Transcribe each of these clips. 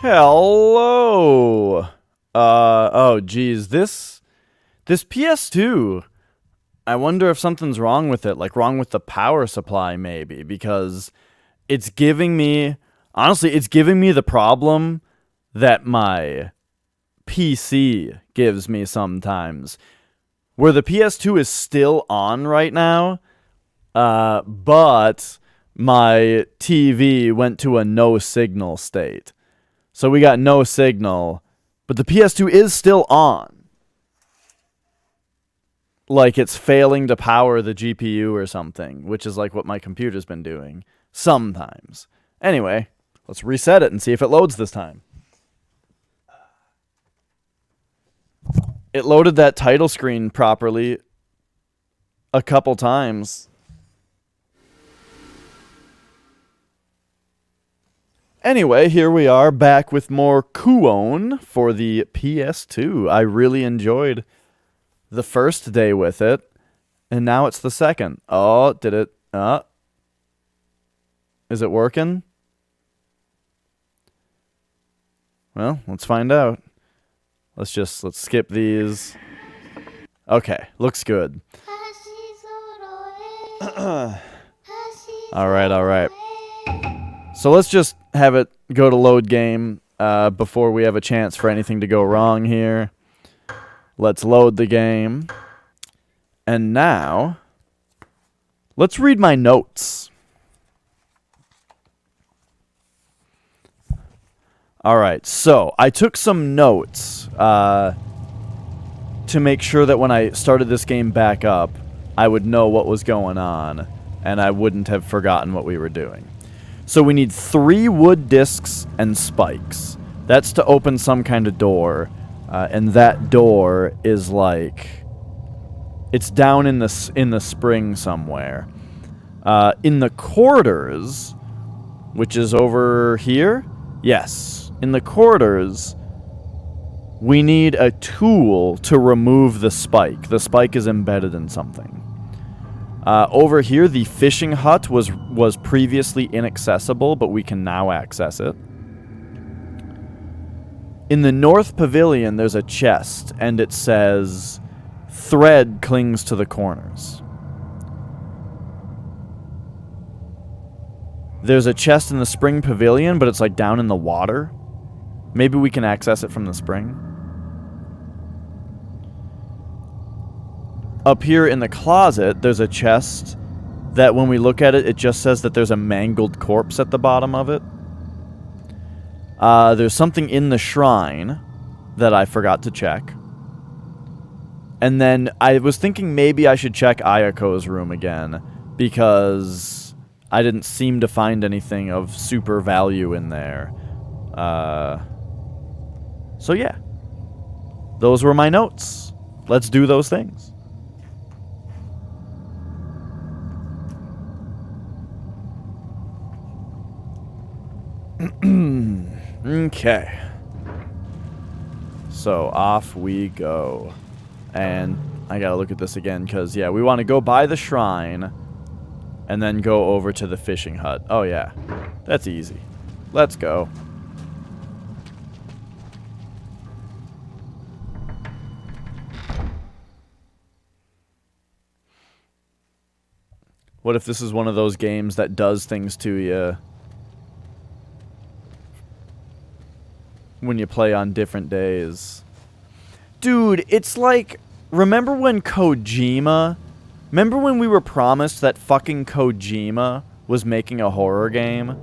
Hello. Oh geez, this PS2. I wonder if something's wrong with it, like wrong with the power supply maybe, because it's giving me, honestly, it's giving me the problem that my PC gives me sometimes, where the PS2 is still on right now, but my TV went to a no signal state. So we got no signal, but the PS2 is still on. Like it's failing to power the GPU or something, which is like what my computer's been doing sometimes. Anyway, let's reset it and see if it loads this time. It loaded that title screen properly a couple times. Anyway, here we are back with more Kuon for the PS2. I really enjoyed the first day with it, and now it's the second. Oh, did it? Is it working? Well, let's find out. Let's skip these. Okay, looks good. All right. So let's just have it go to load game before we have a chance for anything to go wrong here. Let's load the game. And now, let's read my notes. Alright, so I took some notes to make sure that when I started this game back up, I would know what was going on, and I wouldn't have forgotten what we were doing. So we need 3 wood discs and spikes. That's to open some kind of door. And that door is like... it's down in the spring somewhere. In the quarters, which is over here? Yes. In the quarters, we need a tool to remove the spike. The spike is embedded in something. Over here, the fishing hut was previously inaccessible, but we can now access it. In the north pavilion, there's a chest, and it says, "Thread clings to the corners." There's a chest in the spring pavilion, but it's like down in the water. Maybe we can access it from the spring. Up here in the closet, there's a chest that when we look at it, it just says that there's a mangled corpse at the bottom of it. There's something in the shrine that I forgot to check. And then I was thinking maybe I should check Ayako's room again, because I didn't seem to find anything of super value in there. So yeah. Those were my notes. Let's do those things. Okay. So off we go. And I gotta look at this again, because, yeah, we want to go by the shrine and then go over to the fishing hut. Oh, yeah. That's easy. Let's go. What if this is one of those games that does things to you when you play on different days? Dude, it's like, remember when we were promised that fucking Kojima was making a horror game?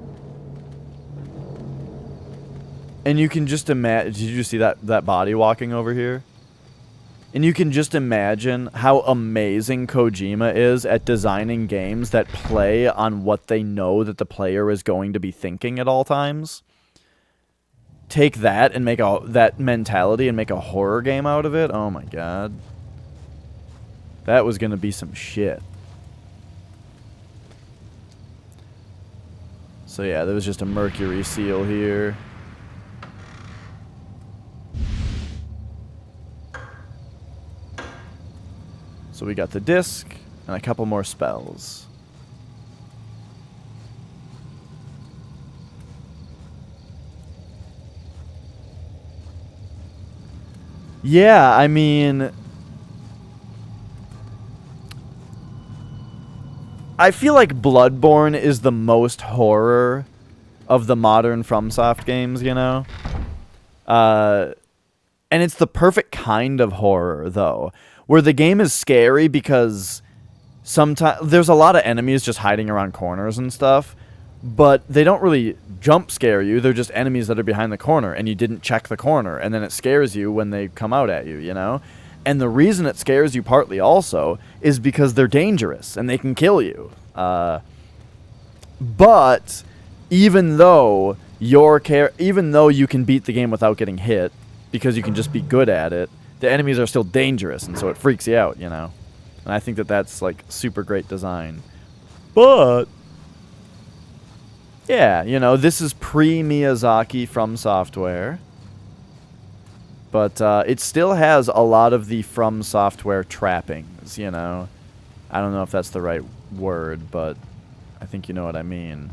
And you can just imagine, did you just see that body walking over here? And you can just imagine how amazing Kojima is at designing games that play on what they know that the player is going to be thinking at all times. Take that and make that mentality and make a horror game out of it. Oh my god. That was gonna be some shit. So yeah, there was just a mercury seal here. So we got the disc and a couple more spells. Yeah, I mean, I feel like Bloodborne is the most horror of the modern FromSoft games, you know? And it's the perfect kind of horror, though, where the game is scary because sometimes there's a lot of enemies just hiding around corners and stuff, but they don't really jump scare you. They're just enemies that are behind the corner, and you didn't check the corner, and then it scares you when they come out at you, you know? And the reason it scares you partly also is because they're dangerous, and they can kill you. But even though even though you can beat the game without getting hit, because you can just be good at it, the enemies are still dangerous, and so it freaks you out, you know? And I think that that's, like, super great design. But yeah, you know, this is pre-Miyazaki From Software. But it still has a lot of the From Software trappings, you know? I don't know if that's the right word, but I think you know what I mean.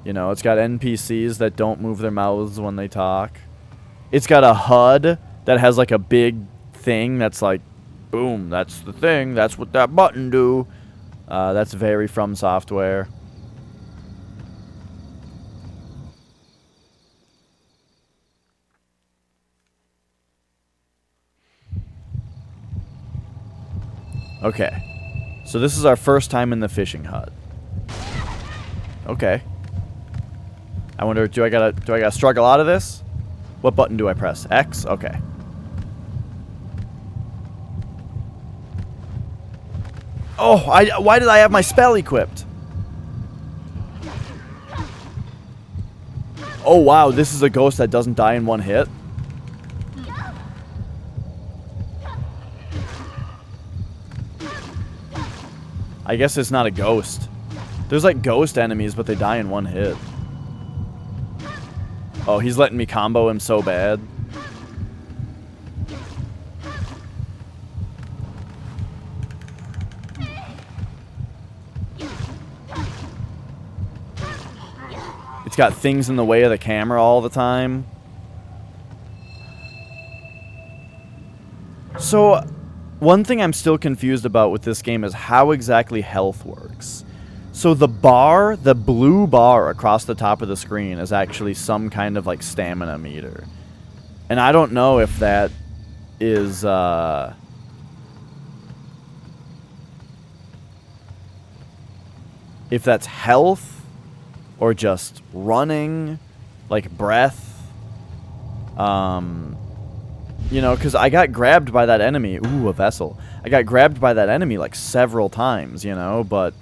You know, it's got NPCs that don't move their mouths when they talk. It's got a HUD that has, like, a big thing that's like, boom, that's the thing, that's what that button do. That's very From Software. Okay. So this is our first time in the fishing hut. Okay. I wonder, do I gotta struggle out of this? What button do I press? X? Okay. Oh, why did I have my spell equipped? Oh wow, this is a ghost that doesn't die in one hit. I guess it's not a ghost. There's like ghost enemies, but they die in one hit. Oh, he's letting me combo him so bad. It's got things in the way of the camera all the time. So, one thing I'm still confused about with this game is how exactly health works. So the bar, the blue bar across the top of the screen is actually some kind of like stamina meter. And I don't know if that is if that's health or just running, like breath. You know, because I got grabbed by that enemy. Ooh, a vessel. I got grabbed by that enemy like several times, you know, but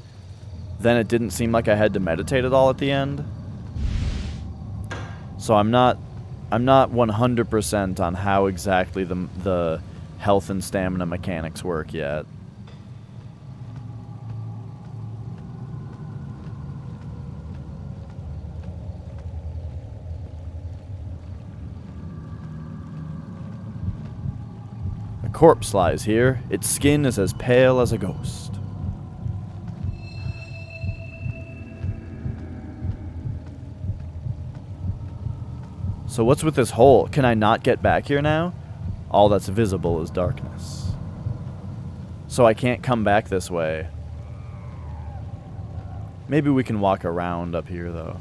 then it didn't seem like I had to meditate at all at the end. So I'm not 100% on how exactly the health and stamina mechanics work yet. A corpse lies here. Its skin is as pale as a ghost. So what's with this hole? Can I not get back here now? All that's visible is darkness. So I can't come back this way. Maybe we can walk around up here, though.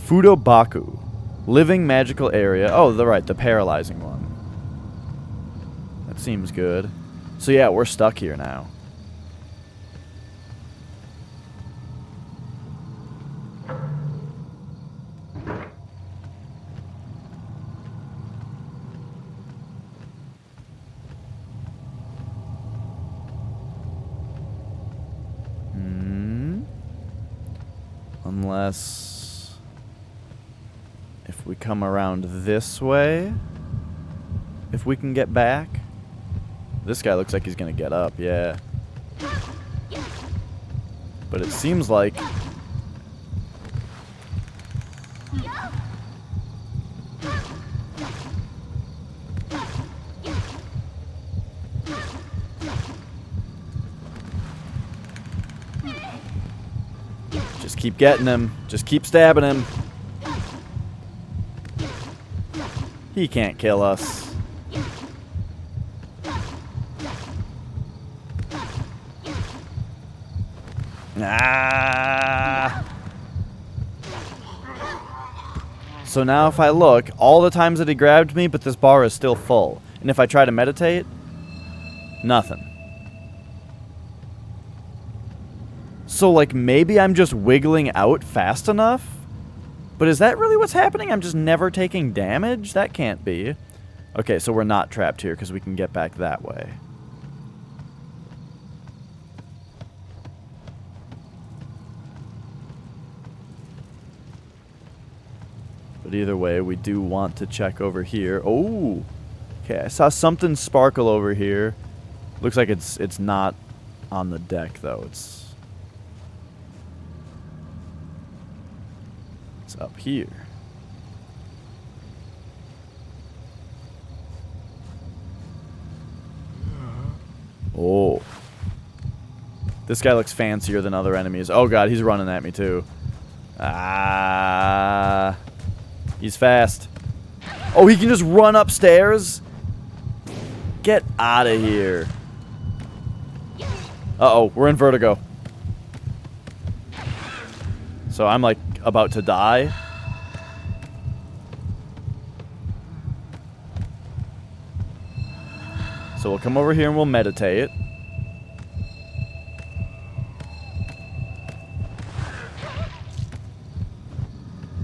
Fudobaku. Living magical area. Oh, the paralyzing one. That seems good. So yeah, we're stuck here now. Unless if we come around this way, if we can get back. This guy looks like he's gonna get up, yeah. But it seems like just keep getting him. Just keep stabbing him. He can't kill us. Ah. So now if I look, all the times that he grabbed me, but this bar is still full. And if I try to meditate, nothing. So, like, maybe I'm just wiggling out fast enough? But is that really what's happening? I'm just never taking damage? That can't be. Okay, so we're not trapped here because we can get back that way. But either way, we do want to check over here. Oh! Okay, I saw something sparkle over here. Looks like it's not on the deck, though. It's up here. Oh. This guy looks fancier than other enemies. Oh god, he's running at me too. Ah. He's fast. Oh, he can just run upstairs? Get out of here. Uh-oh, we're in vertigo. So I'm like about to die. So we'll come over here and we'll meditate.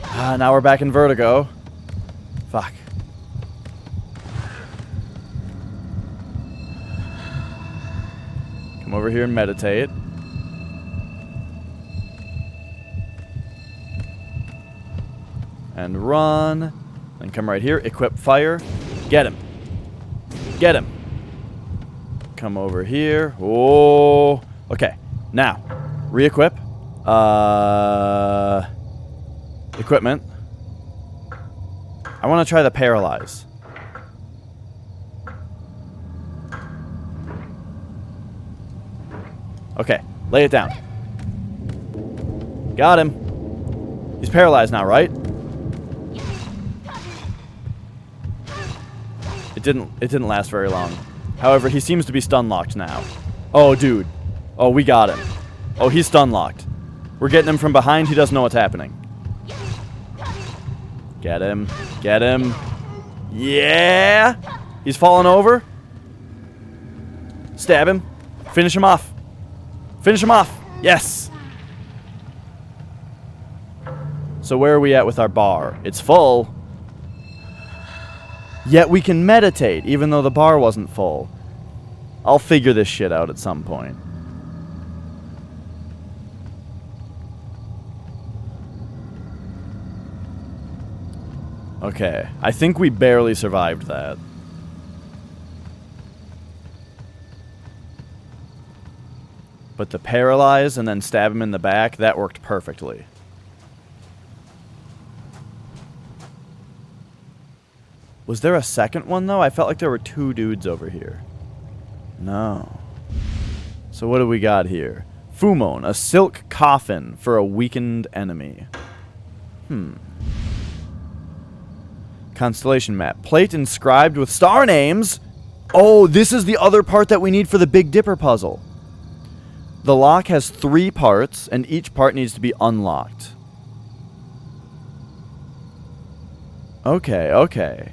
Ah, now we're back in vertigo. Fuck. Come over here and meditate. And run. Then come right here. Equip fire. Get him. Get him. Come over here. Oh. Okay. Now. Re-equip. Equipment. I want to try the paralyze. Okay. Lay it down. Got him. He's paralyzed now, right? It didn't last very long. However, he seems to be stun locked now. Oh, dude. Oh, we got him. Oh, he's stun locked. We're getting him from behind. He doesn't know what's happening. Get him. Get him. Yeah. He's falling over. Stab him. Finish him off. Finish him off. Yes. So where are we at with our bar? It's full. Yet we can meditate, even though the bar wasn't full. I'll figure this shit out at some point. Okay, I think we barely survived that. But the paralyze and then stab him in the back, that worked perfectly. Was there a second one, though? I felt like there were two dudes over here. No. So what do we got here? Fumon, a silk coffin for a weakened enemy. Constellation map. Plate inscribed with star names. Oh, this is the other part that we need for the Big Dipper puzzle. The lock has 3 parts, and each part needs to be unlocked. Okay, okay.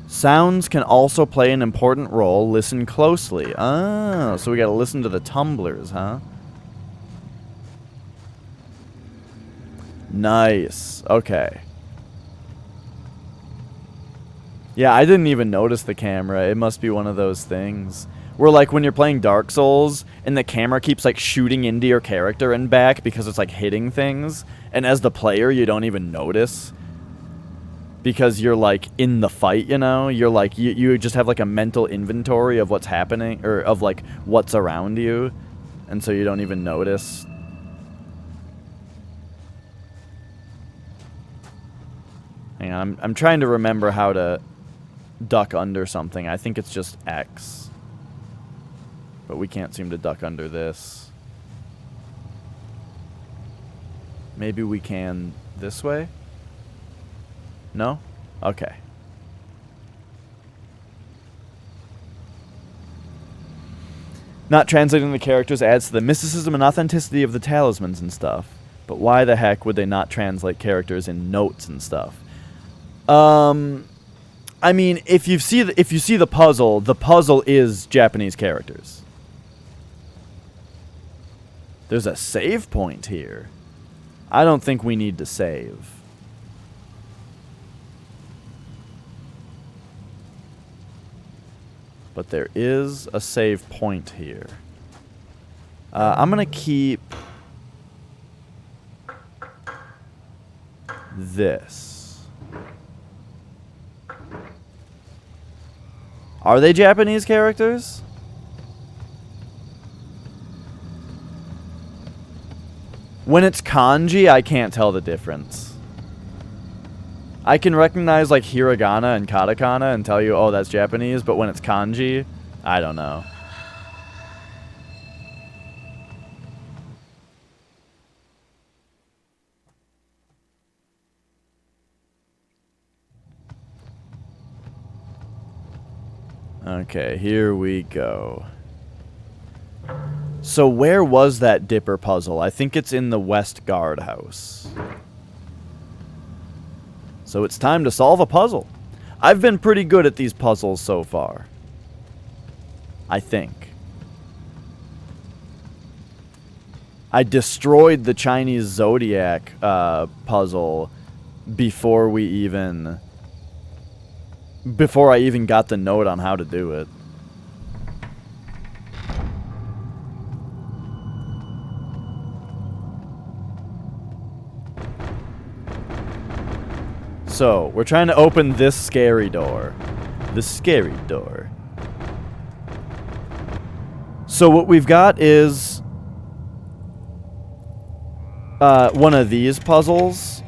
Sounds can also play an important role. Listen closely. Oh, so we gotta listen to the tumblers, huh? Nice. Okay. Yeah, I didn't even notice the camera. It must be one of those things where, like, when you're playing Dark Souls and the camera keeps, like, shooting into your character and back because it's, like, hitting things, and as the player, you don't even notice because you're, like, in the fight, you know? You're, like, you just have, like, a mental inventory of what's happening, or of, like, what's around you, and so you don't even notice. Hang on, I'm trying to remember how to duck under something. I think it's just X. But we can't seem to duck under this. Maybe we can this way? No? Okay. Not translating the characters adds to the mysticism and authenticity of the talismans and stuff. But why the heck would they not translate characters in notes and stuff? I mean, if you see the puzzle is Japanese characters. There's a save point here. I don't think we need to save. But there is a save point here. I'm going to keep this. Are they Japanese characters? When it's kanji, I can't tell the difference. I can recognize like hiragana and katakana and tell you, oh, that's Japanese, but when it's kanji, I don't know. Okay, here we go. So where was that Dipper puzzle? I think it's in the West Guardhouse. So it's time to solve a puzzle. I've been pretty good at these puzzles so far. I think. I destroyed the Chinese Zodiac puzzle before I even got the note on how to do it. So, we're trying to open this scary door. The scary door. So what we've got is one of these puzzles.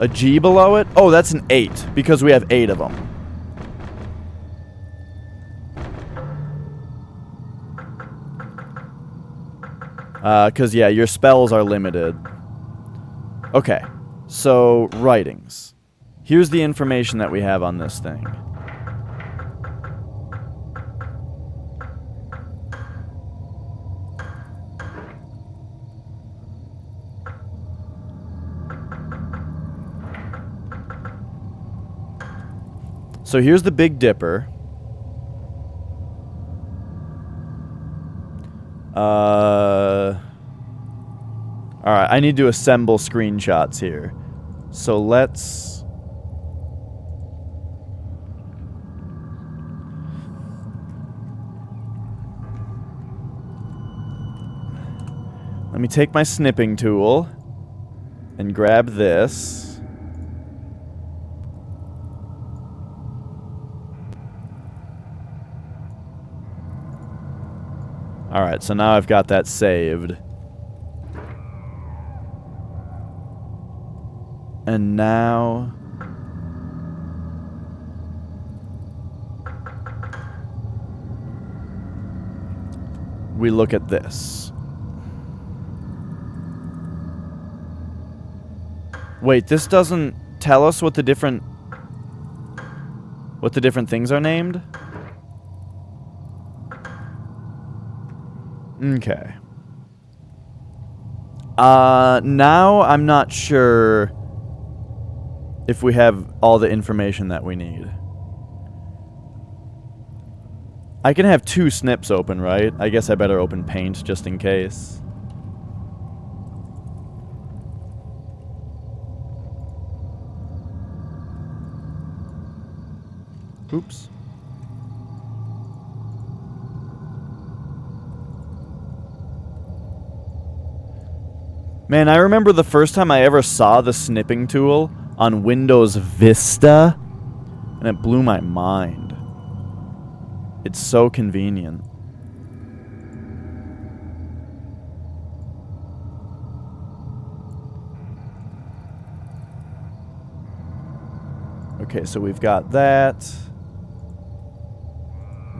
A G below it? Oh, that's an 8, because we have 8 of them. Because, yeah, your spells are limited. Okay, so, writings. Here's the information that we have on this thing. So here's the Big Dipper. Alright, I need to assemble screenshots here. So let's... Let me take my snipping tool and grab this. Alright, so now I've got that saved. And now... we look at this. Wait, this doesn't tell us what the different things are named? Okay. Now I'm not sure if we have all the information that we need. I can have 2 snips open, right? I guess I better open Paint just in case. Oops. Man, I remember the first time I ever saw the snipping tool on Windows Vista, and it blew my mind. It's so convenient. Okay, so we've got that.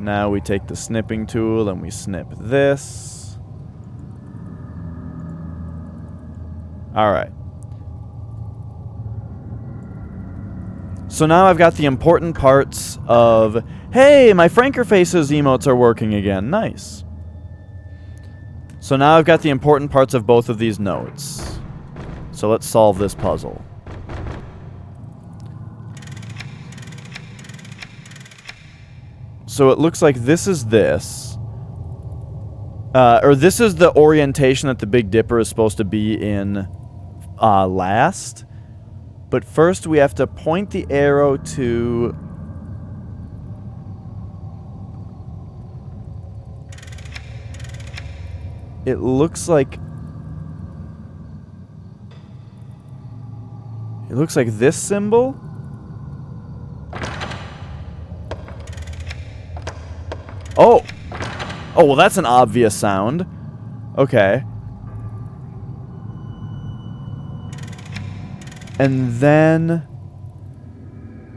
Now we take the snipping tool and we snip this. Alright. So now I've got the important parts of, hey, my Frankerface's emotes are working again. Nice. So now I've got the important parts of both of these notes. So let's solve this puzzle. So it looks like this is this. Or this is the orientation that the Big Dipper is supposed to be in last. But first we have to point the arrow to... It looks like... It looks like this symbol? Oh! Oh, well that's an obvious sound. Okay. And then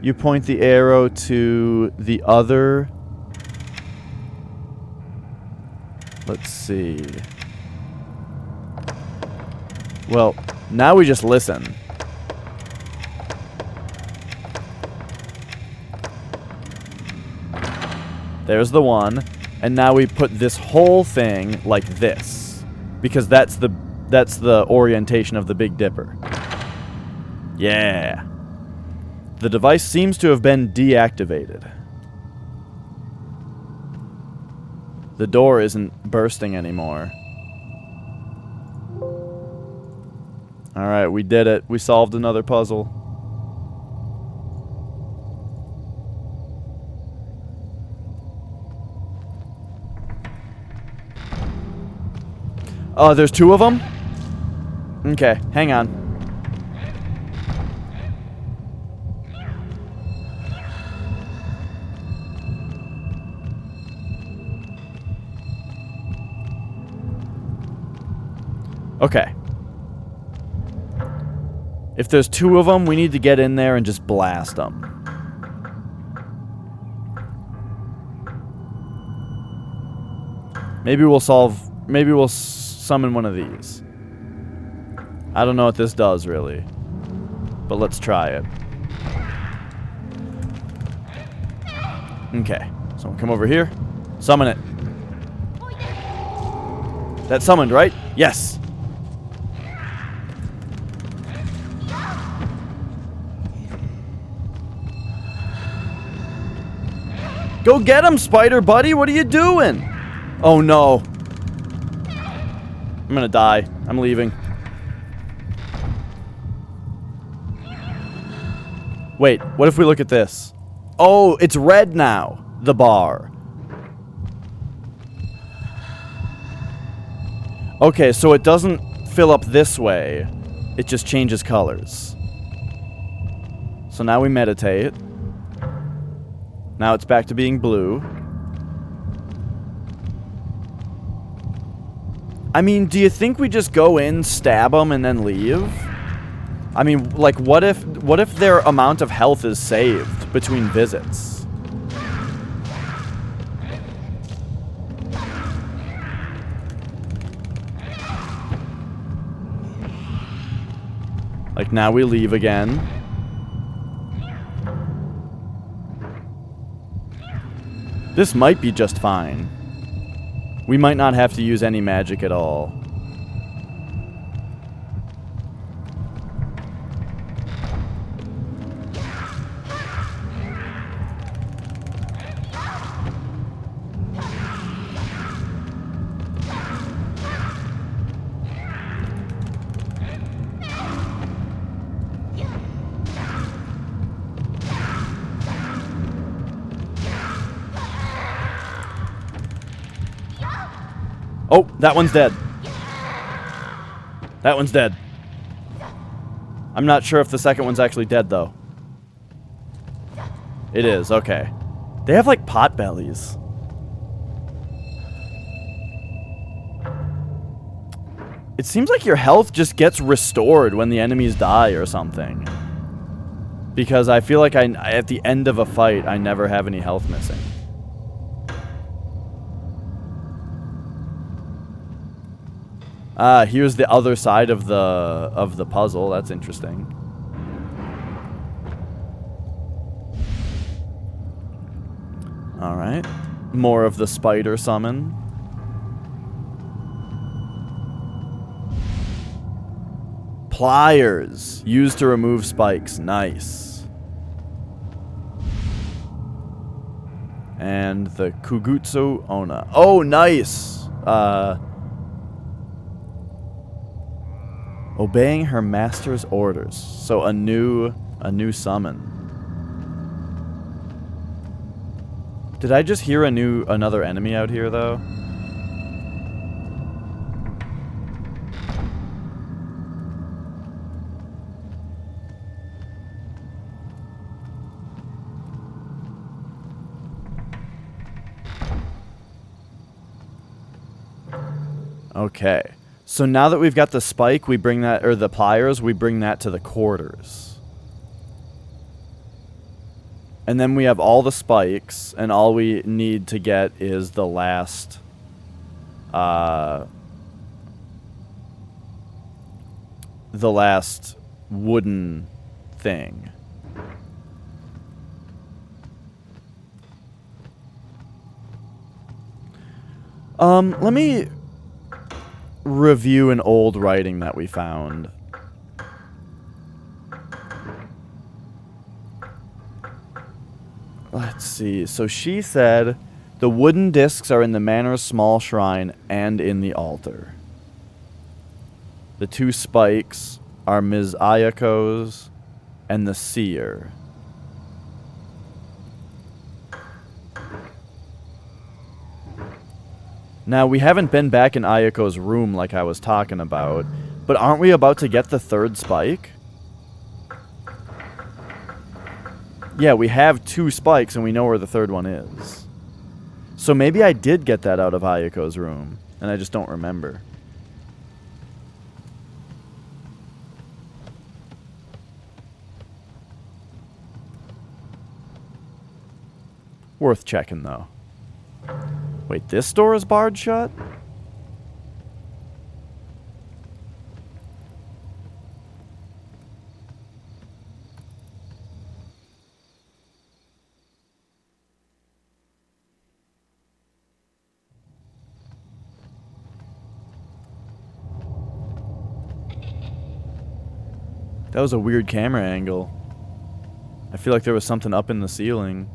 you point the arrow to the other. Let's see. Well, now we just listen. There's the one. And now we put this whole thing like this. Because that's the orientation of the Big Dipper. Yeah. The device seems to have been deactivated. The door isn't bursting anymore. Alright, we did it. We solved another puzzle. Oh, there's two of them? Okay, hang on. Okay. If there's two of them, we need to get in there and just blast them. Maybe we'll summon one of these. I don't know what this does, really. But let's try it. Okay. Someone come over here. Summon it. That's summoned, right? Yes. Go get him, Spider Buddy! What are you doing? Oh no. I'm gonna die. I'm leaving. Wait, what if we look at this? Oh, it's red now. The bar. Okay, so it doesn't fill up this way. It just changes colors. So now we meditate. Now it's back to being blue. I mean, do you think we just go in, stab them, and then leave? I mean, like, what if their amount of health is saved between visits? Like, now we leave again. This might be just fine. We might not have to use any magic at all. Oh, that one's dead. That one's dead. I'm not sure if the second one's actually dead, though. It is, okay. They have, like, pot bellies. It seems like your health just gets restored when the enemies die or something. Because I feel like at the end of a fight, I never have any health missing. Ah, here's the other side of the puzzle. That's interesting. All right. More of the spider summon. Pliers used to remove spikes. Nice. And the Kugutsu Ona. Oh, nice. Obeying her master's orders. So a new summon. Did I just hear another enemy out here though? Okay. So now that we've got the spike, we bring that, or the pliers, we bring that to the quarters. And then we have all the spikes, and all we need to get is the last, wooden thing. Let me review an old writing that we found. Let's see. So she said, the wooden discs are in the manor's small shrine and in the altar. The two spikes are Ms. Ayako's and the seer. Now, we haven't been back in Ayako's room like I was talking about, but aren't we about to get the third spike? Yeah, we have two spikes and we know where the third one is. So maybe I did get that out of Ayako's room, and I just don't remember. Worth checking, though. Wait, this door is barred shut? That was a weird camera angle. I feel like there was something up in the ceiling.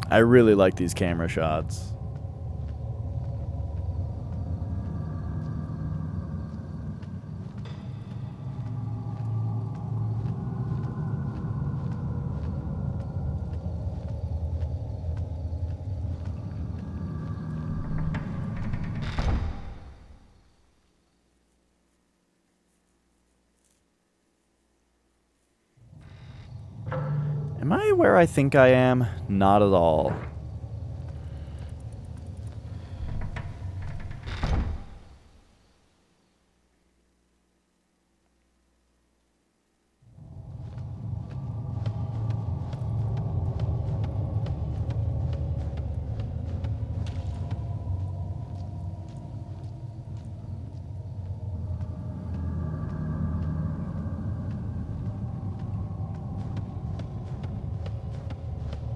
I really like these camera shots. Am I where I think I am? Not at all.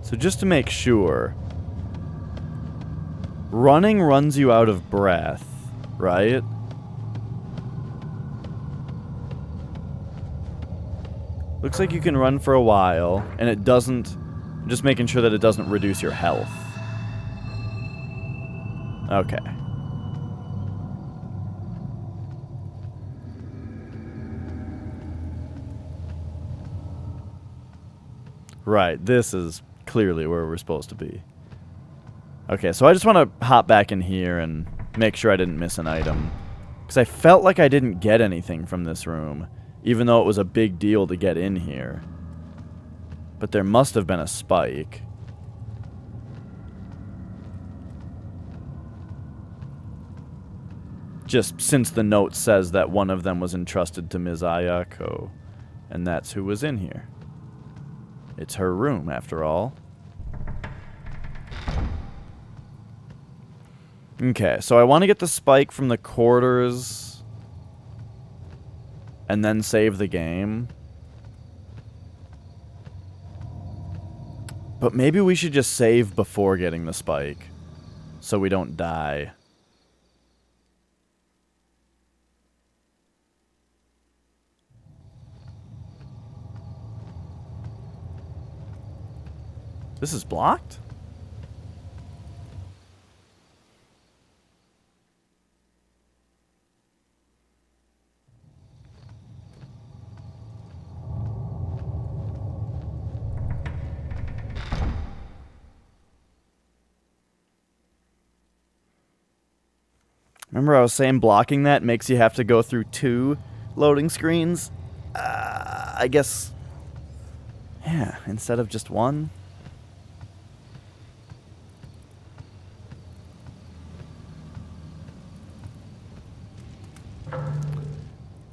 So just to make sure, running runs you out of breath, right? Looks like you can run for a while, and it doesn't... Just making sure that it doesn't reduce your health. Okay. Right, this is clearly where we're supposed to be. Okay, so I just want to hop back in here and make sure I didn't miss an item. Because I felt like I didn't get anything from this room, even though it was a big deal to get in here. But there must have been a spike. Just since the note says that one of them was entrusted to Ms. Ayako, and that's who was in here. It's her room, after all. Okay, so I want to get the spike from the quarters and then save the game. But maybe we should just save before getting the spike so we don't die. This is blocked? Remember I was saying blocking that makes you have to go through 2 loading screens? I guess... Yeah, instead of just 1.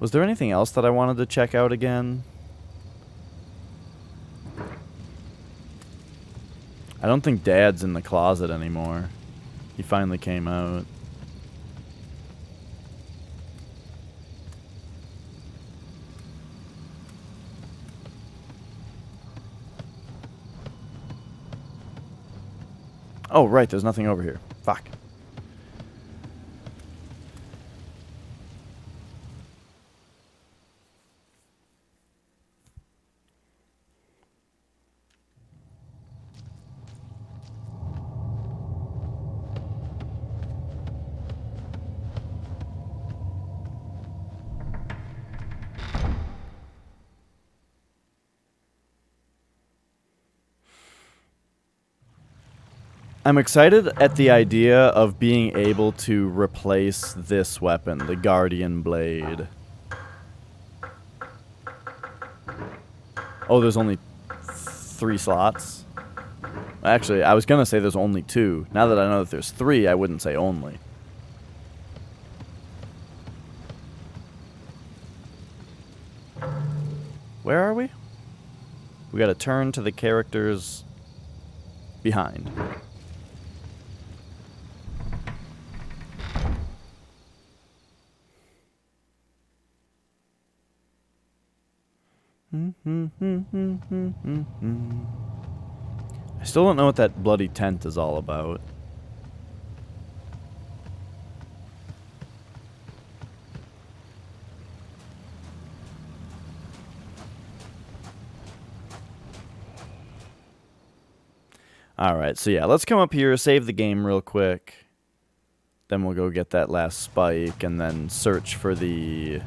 Was there anything else that I wanted to check out again? I don't think Dad's in the closet anymore. He finally came out. Oh, right, there's nothing over here. Fuck. I'm excited at the idea of being able to replace this weapon, the Guardian Blade. Oh, there's only 3 slots? Actually, I was gonna say there's only 2. Now that I know that there's 3, I wouldn't say only. Where are we? We gotta turn to the characters behind. I still don't know what that bloody tent is all about. Alright, so yeah, let's come up here, save the game real quick. Then we'll go get that last spike and then search for the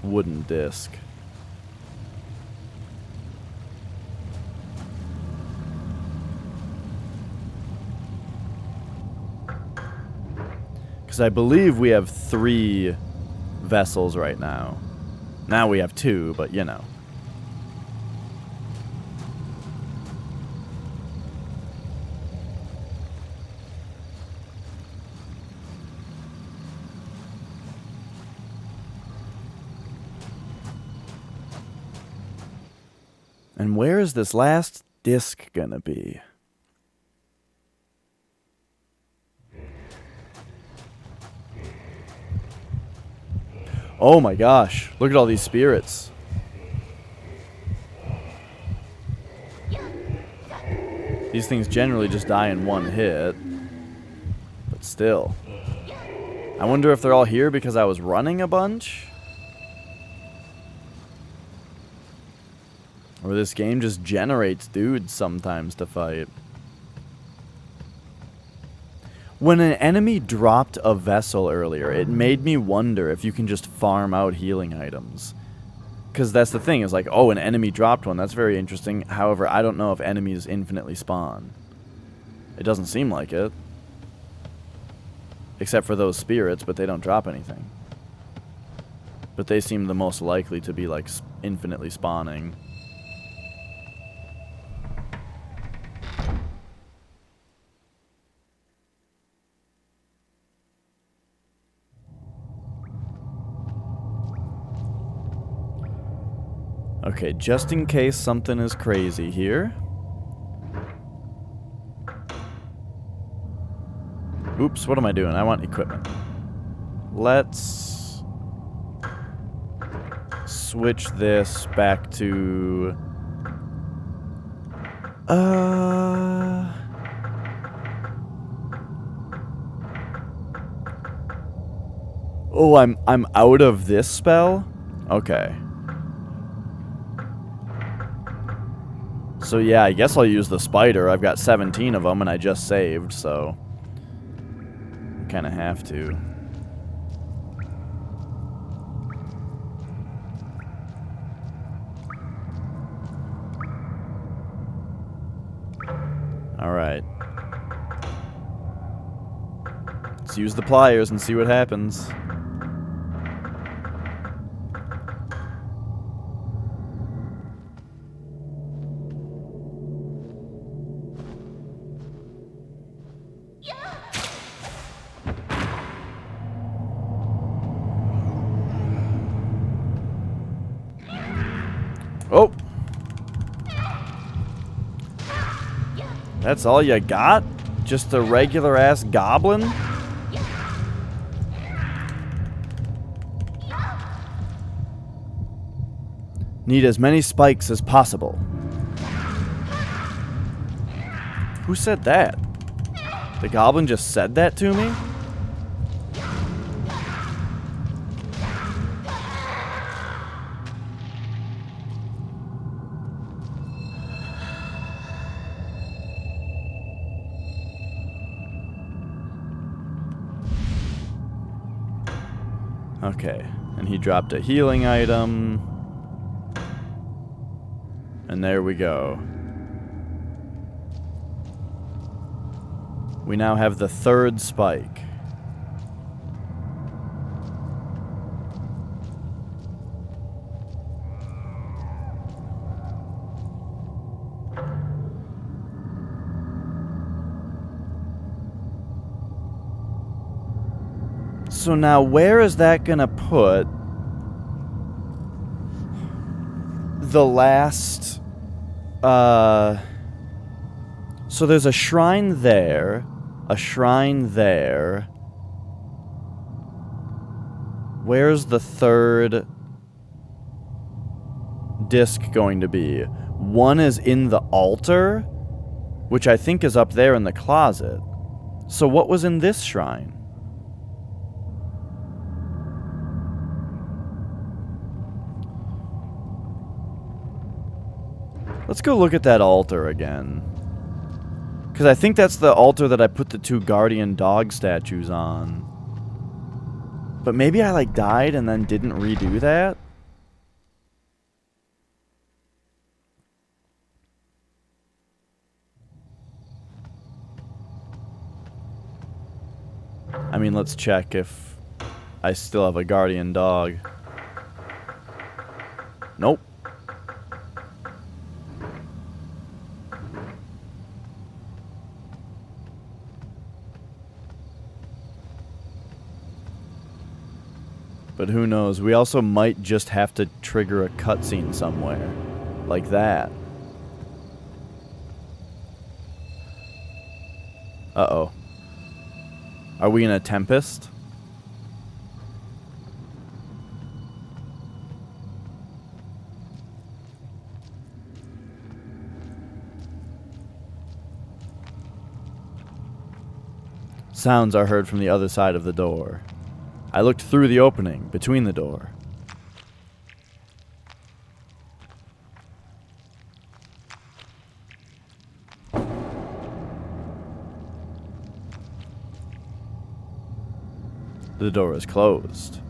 wooden disc. Because I believe we have 3 vessels right now. Now we have 2, but you know. And where is this last disc gonna be? Oh my gosh, look at all these spirits. These things generally just die in 1 hit. But still. I wonder if they're all here because I was running a bunch? Or this game just generates dudes sometimes to fight. When an enemy dropped a vessel earlier, it made me wonder if you can just farm out healing items. Because that's the thing, is like, oh, an enemy dropped one, that's very interesting. However, I don't know if enemies infinitely spawn. It doesn't seem like it. Except for those spirits, but they don't drop anything. But they seem the most likely to be, like, infinitely spawning. Okay, just in case something is crazy here. Oops, what am I doing? I want equipment. Let's switch this back to... Oh, I'm out of this spell? Okay. So yeah, I guess I'll use the spider. I've got 17 of them and I just saved, so I kind of have to. Alright. Let's use the pliers and see what happens. Oh! That's all you got? Just a regular-ass goblin? Need as many spikes as possible. Who said that? The goblin just said that to me? Okay, and he dropped a healing item. And there we go. We now have the third spike. So now where is that gonna put the last, so there's a shrine there, a shrine there. Where's the third disc going to be? One is in the altar, which I think is up there in the closet. So what was in this shrine? Let's go look at that altar again. Because I think that's the altar that I put the 2 guardian dog statues on. But maybe I, like, died and then didn't redo that? I mean, let's check if I still have a guardian dog. Nope. But who knows? We also might just have to trigger a cutscene somewhere. Like that. Uh-oh. Are we in a tempest? Sounds are heard from the other side of the door. I looked through the opening, between the door. The door is closed.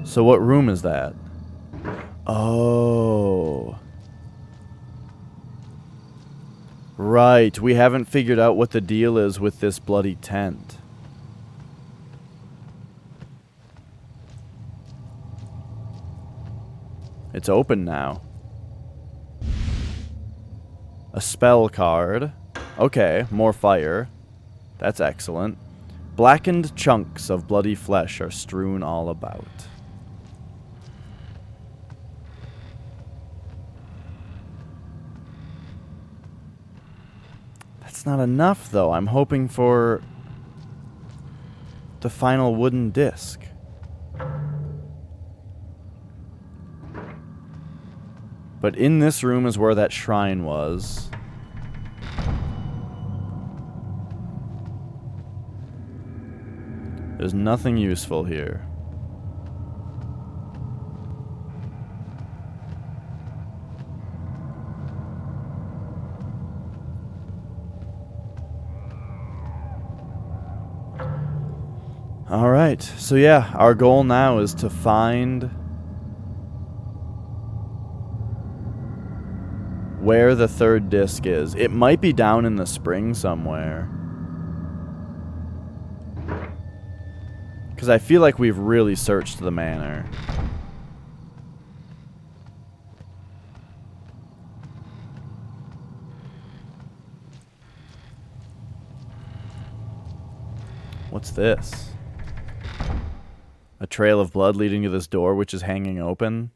So what room is that? Oh. Right, we haven't figured out what the deal is with this bloody tent. It's open now. A spell card. Okay, more fire. That's excellent. Blackened chunks of bloody flesh are strewn all about. That's not enough, though. I'm hoping for the final wooden disc. But in this room is where that shrine was. There's nothing useful here. Alright, so yeah, our goal now is to find where the third disc is. It might be down in the spring somewhere. Because I feel like we've really searched the manor. What's this? A trail of blood leading to this door, which is hanging open.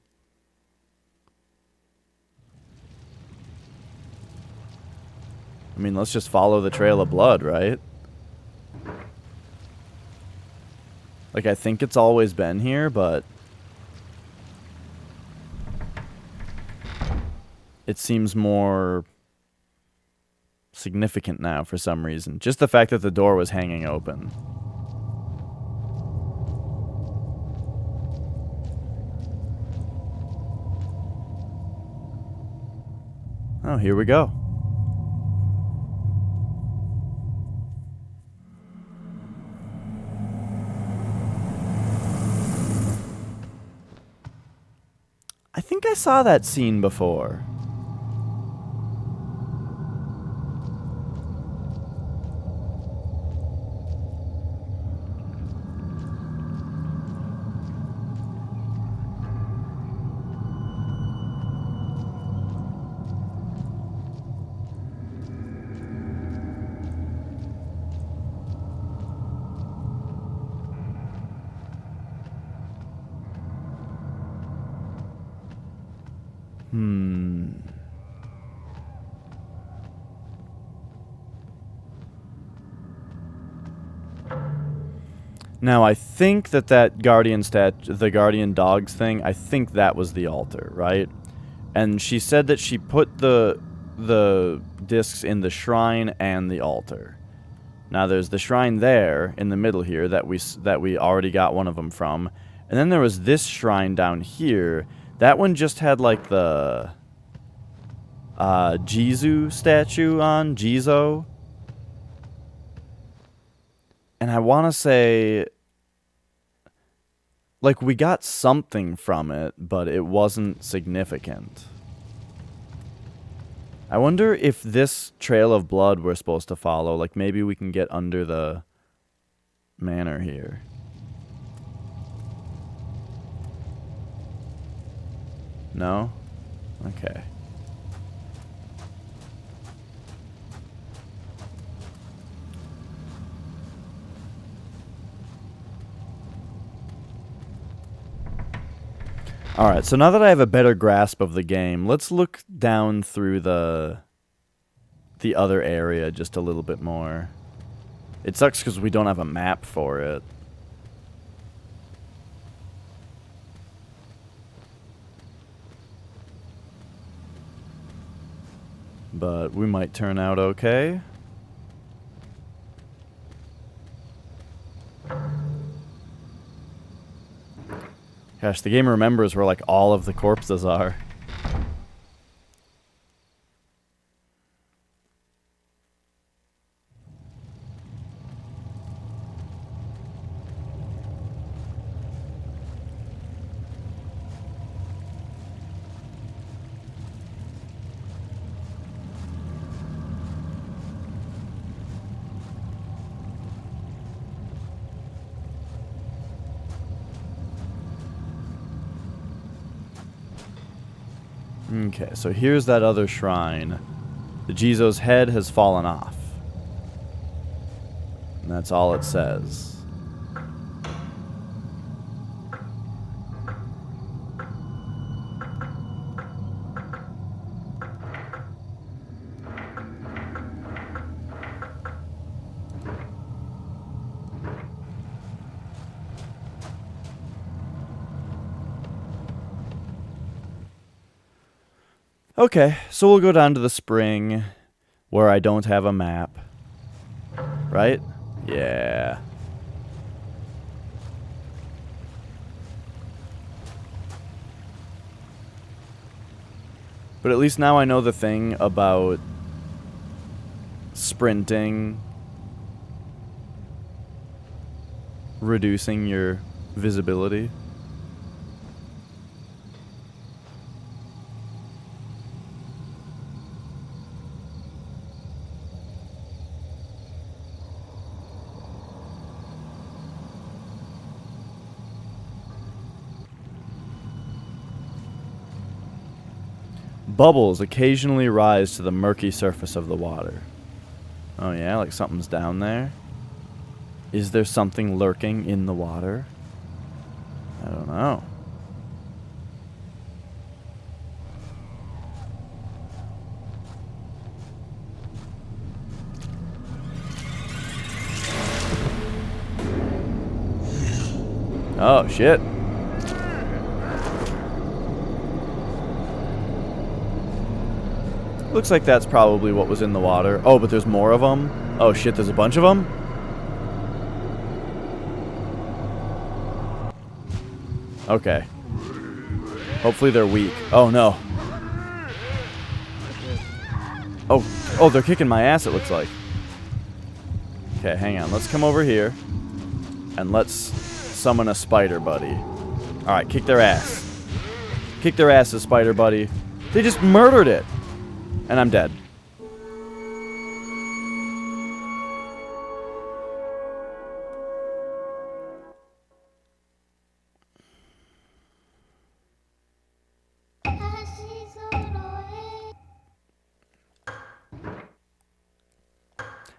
I mean, let's just follow the trail of blood, right? Like, I think it's always been here, but it seems more significant now for some reason. Just the fact that the door was hanging open. Oh, here we go. I think I saw that scene before. Now, I think that the guardian dogs thing, I think that was the altar, right? And she said that she put the discs in the shrine and the altar. Now, there's the shrine there in the middle here that we already got one of them from. And then there was this shrine down here. That one just had, like, the Jizo statue on, Jizo. And I want to say, like, we got something from it, but it wasn't significant. I wonder if this trail of blood we're supposed to follow, like, maybe we can get under the manor here. No? Okay. Alright, so now that I have a better grasp of the game, let's look down through the other area just a little bit more. It sucks because we don't have a map for it. But we might turn out okay. Gosh, the game remembers where, like, all of the corpses are. Okay, so here's that other shrine. The Jizo's head has fallen off. And that's all it says. Okay, so we'll go down to the spring where I don't have a map. Right? Yeah. But at least now I know the thing about sprinting, reducing your visibility. Bubbles occasionally rise to the murky surface of the water. Oh yeah, like something's down there. Is there something lurking in the water? I don't know. Oh, shit. Looks like that's probably what was in the water. Oh, but there's more of them? Oh, shit, there's a bunch of them? Okay. Hopefully they're weak. Oh, no. Oh, they're kicking my ass, it looks like. Okay, hang on. Let's come over here. And let's summon a spider buddy. Alright, kick their ass. Kick their asses, spider buddy. They just murdered it. And I'm dead.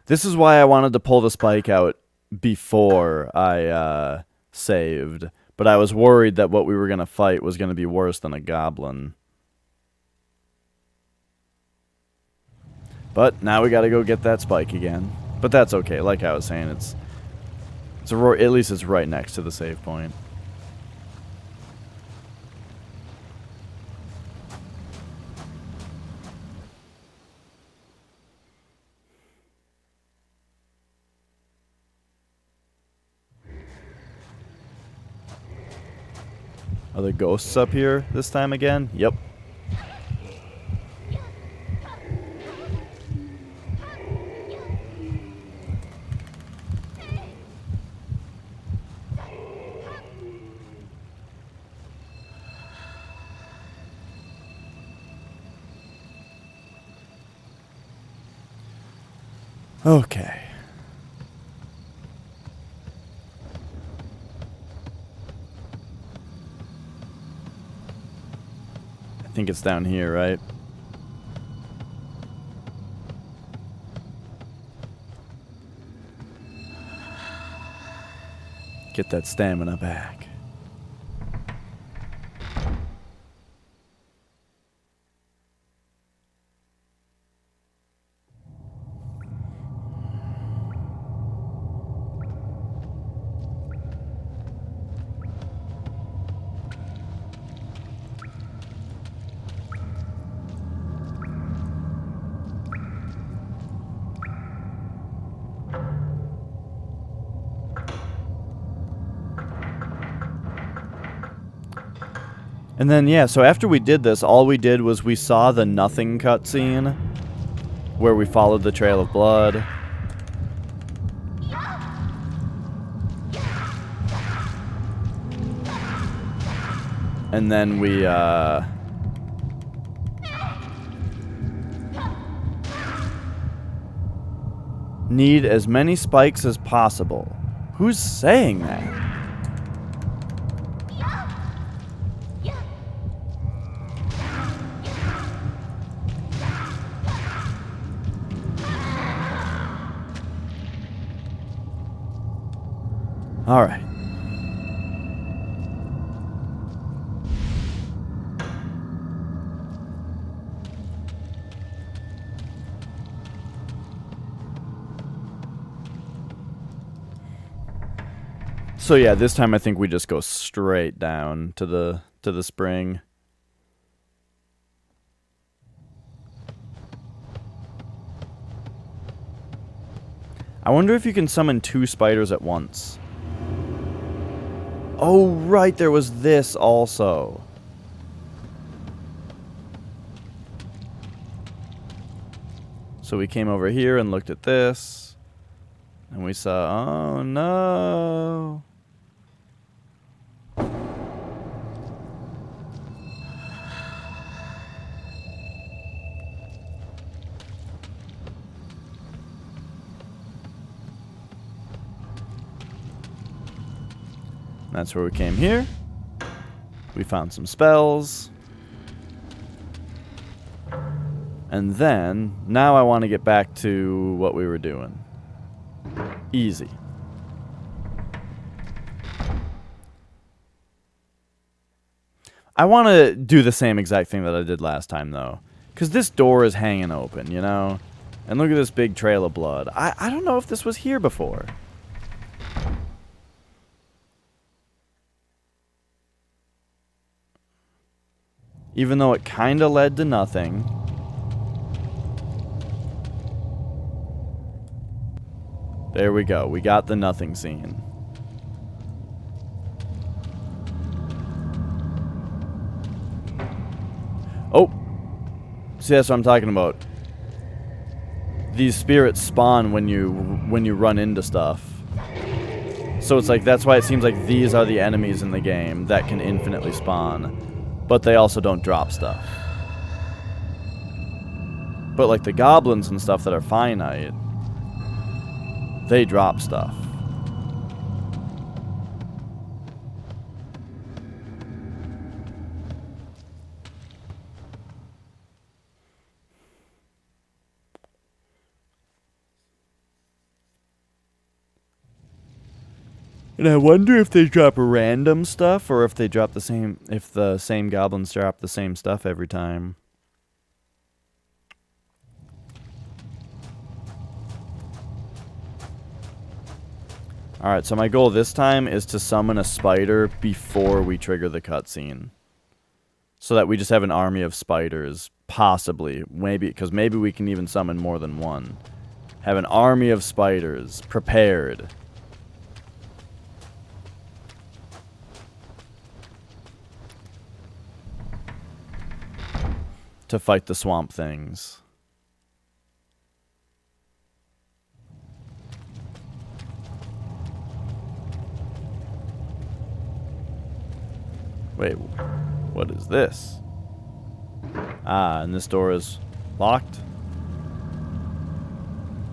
This is why I wanted to pull the spike out before I saved. But I was worried that what we were going to fight was going to be worse than a goblin. But now we got to go get that spike again. But that's okay. Like I was saying, it's at least it's right next to the save point. Are there ghosts up here this time again? Yep. Okay. I think it's down here, right? Get that stamina back. And then, yeah, so after we did this, all we did was we saw the nothing cutscene where we followed the trail of blood. And then we, need as many spikes as possible. Who's saying that? All right. So yeah, this time I think we just go straight down to the spring. I wonder if you can summon 2 spiders at once. Oh, right, there was this also. So we came over here and looked at this. And we saw, oh no. That's where we came here. We found some spells. And then, now I want to get back to what we were doing. Easy. I want to do the same exact thing that I did last time, though. Because this door is hanging open, you know? And look at this big trail of blood. I don't know if this was here before. Even though it kind of led to nothing. There we go. We got the nothing scene. Oh! See, that's what I'm talking about. These spirits spawn when you run into stuff. So it's like, that's why it seems like these are the enemies in the game that can infinitely spawn. But they also don't drop stuff. But like the goblins and stuff that are finite, they drop stuff. And I wonder if they drop random stuff or if they drop the same, if the same goblins drop the same stuff every time. Alright, so my goal this time is to summon a spider before we trigger the cutscene. So that we just have an army of spiders, possibly. Maybe, because maybe we can even summon more than one. Have an army of spiders prepared. To fight the swamp things. Wait, what is this? Ah, and this door is locked?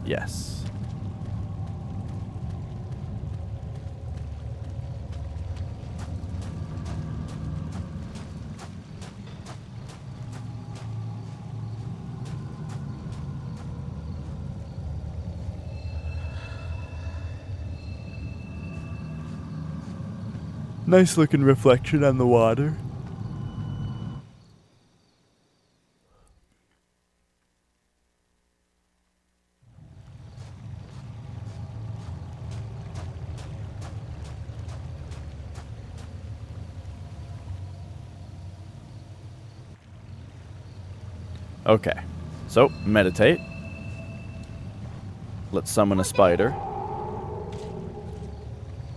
Yes. Nice looking reflection on the water. Okay, so meditate. Let's summon a spider.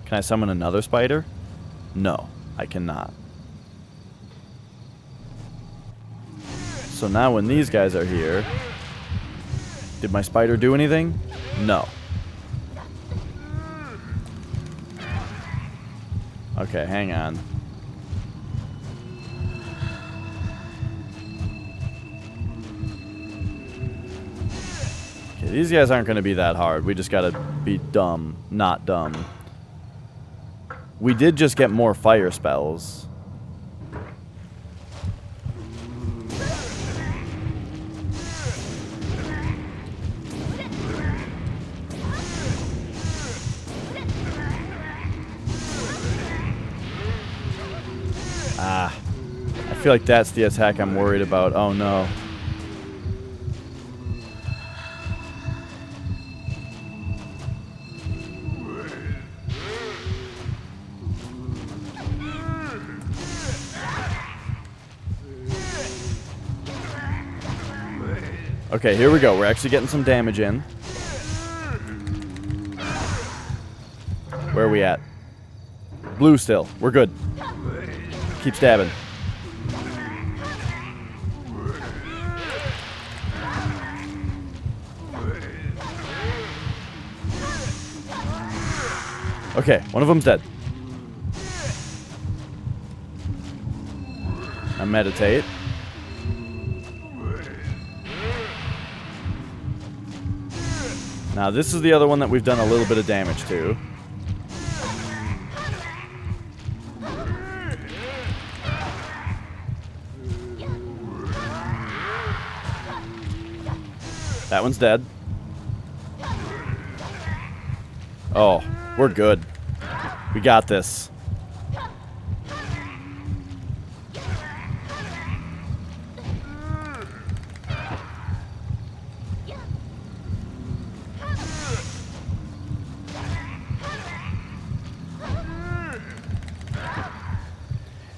Can I summon another spider? No, I cannot. So now when these guys are here, did my spider do anything? No. Okay, hang on. Okay, these guys aren't going to be that hard. We just got to be dumb, not dumb. We did just get more fire spells. Ah. I feel like that's the attack I'm worried about. Oh no. Okay, here we go. We're actually getting some damage in. Where are we at? Blue still. We're good. Keep stabbing. Okay, one of them's dead. I meditate. Now this is the other one that we've done a little bit of damage to. That one's dead. Oh, we're good. We got this.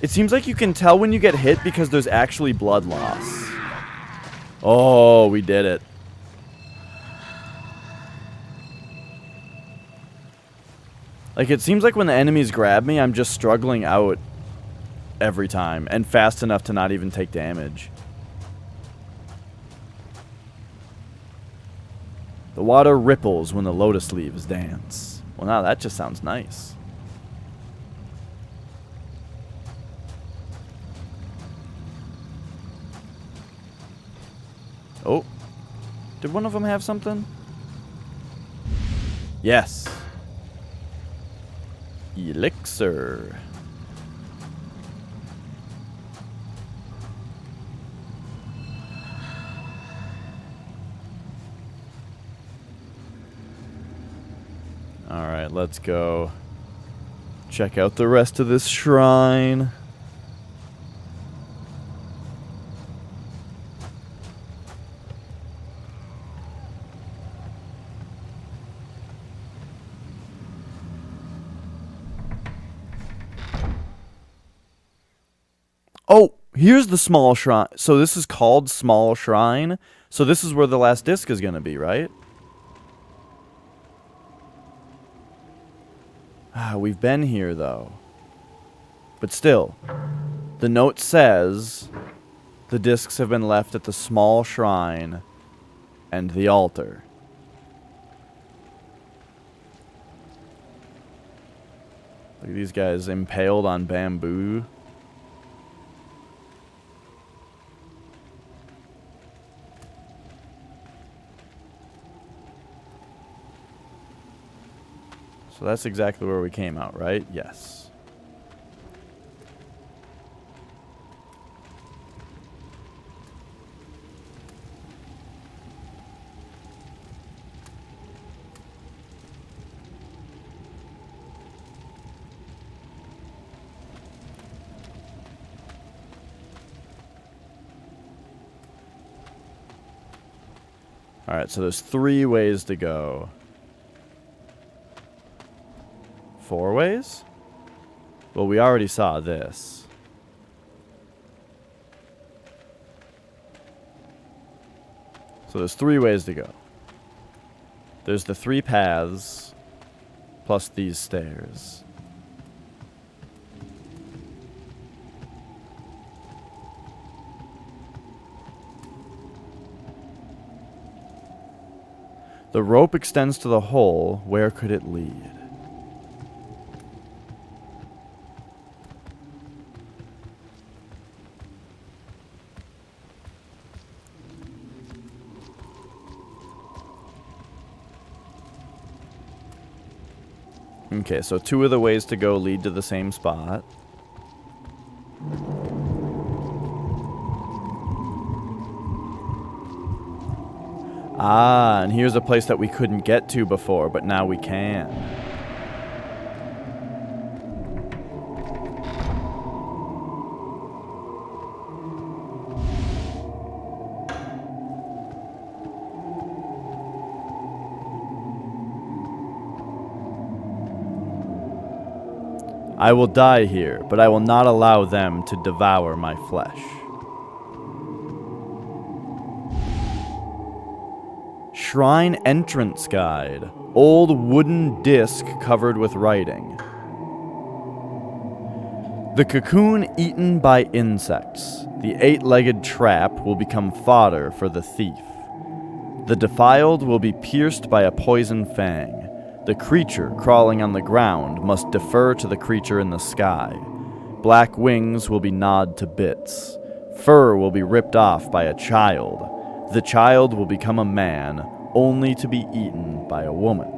It seems like you can tell when you get hit because there's actually blood loss. Oh, we did it. Like, it seems like when the enemies grab me, I'm just struggling out every time. And fast enough to not even take damage. The water ripples when the lotus leaves dance. Well, now that just sounds nice. Oh. Did one of them have something? Yes. Elixir. Alright, let's go check out the rest of this shrine. Oh, here's the small shrine. So this is called Small Shrine. So this is where the last disc is going to be, right? Ah, we've been here, though. But still, the note says the discs have been left at the small shrine and the altar. Look at these guys impaled on bamboo. So that's exactly where we came out, right? Yes. All right, so there's 3 ways to go. 4 ways? Well, we already saw this. So there's 3 ways to go. There's the 3 paths, plus these stairs. The rope extends to the hole. Where could it lead? Okay, so 2 of the ways to go lead to the same spot. Ah, and here's a place that we couldn't get to before, but now we can. I will die here, but I will not allow them to devour my flesh. Shrine Entrance Guide. Old wooden disc covered with writing. The cocoon eaten by insects. The 8-legged trap will become fodder for the thief. The defiled will be pierced by a poison fang. The creature crawling on the ground must defer to the creature in the sky. Black wings will be gnawed to bits. Fur will be ripped off by a child. The child will become a man, only to be eaten by a woman.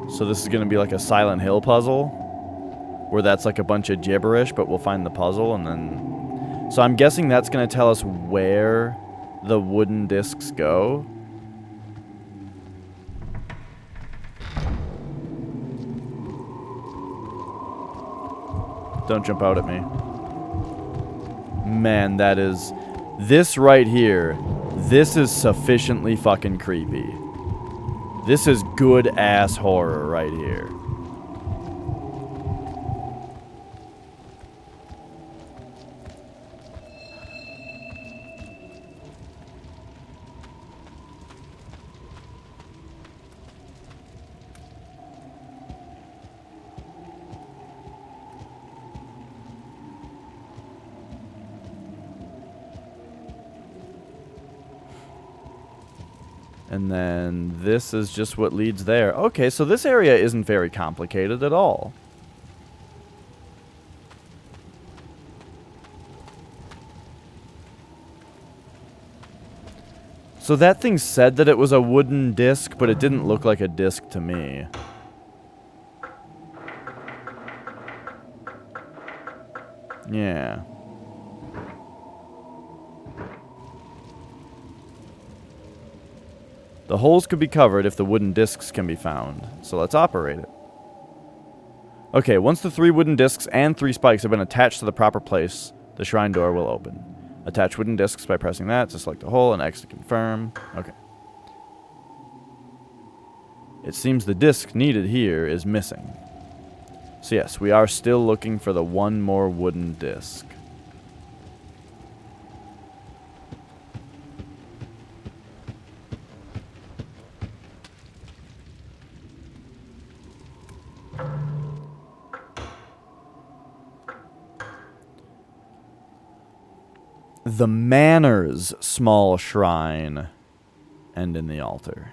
So this is going to be like a Silent Hill puzzle, where that's like a bunch of gibberish, but we'll find the puzzle and then... So I'm guessing that's going to tell us where the wooden discs go. Don't jump out at me. Man, that is... This right here, this is sufficiently fucking creepy. This is good-ass horror right here. And then this is just what leads there. Okay, so this area isn't very complicated at all. So that thing said that it was a wooden disc, but it didn't look like a disc to me. Yeah. The holes could be covered if the wooden discs can be found, so let's operate it. Okay, once the 3 wooden discs and 3 spikes have been attached to the proper place, the shrine door will open. Attach wooden discs by pressing that to select a hole and X to confirm. Okay. It seems the disc needed here is missing. So yes, we are still looking for the 1 more wooden disc. The Manor's small shrine, and in the altar.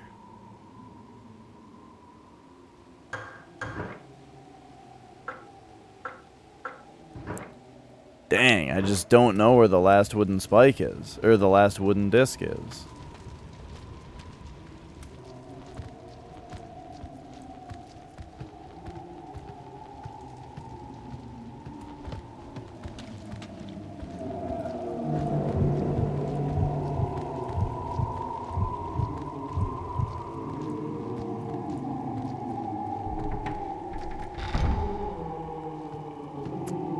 Dang, I just don't know where the last wooden spike is, or the last wooden disc is.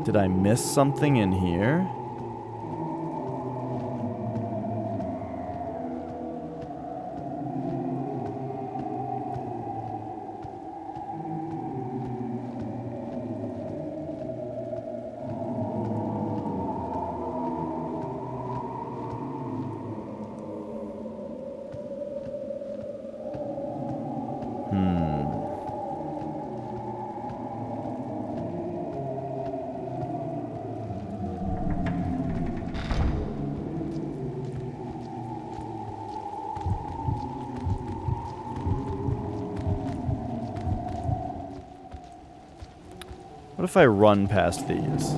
Did I miss something in here? What if I run past these?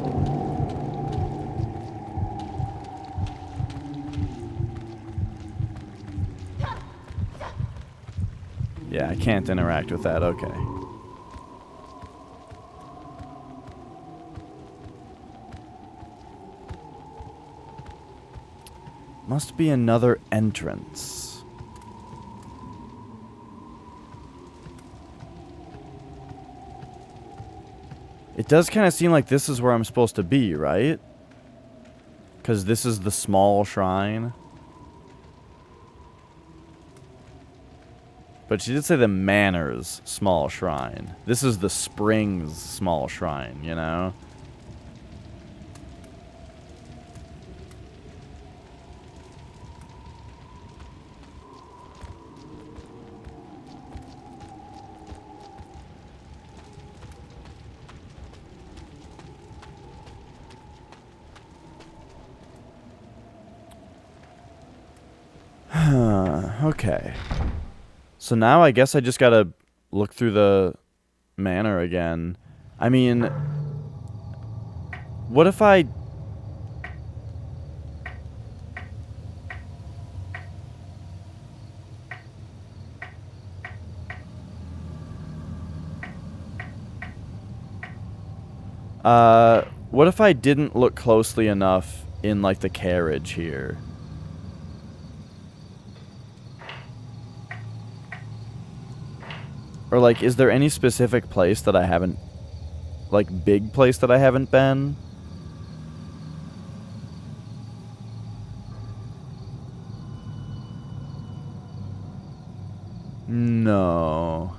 Yeah, I can't interact with that. Okay. Must be another entrance. It does kind of seem like this is where I'm supposed to be, right? Because this is the small shrine. But she did say the Manor's small shrine. This is the Springs small shrine, you know? Okay. So now I guess I just gotta look through the manor again. I mean, what if I... what if I didn't look closely enough in, like, the carriage here? Or, like, is there any specific place that I haven't... Like, big place that I haven't been? No.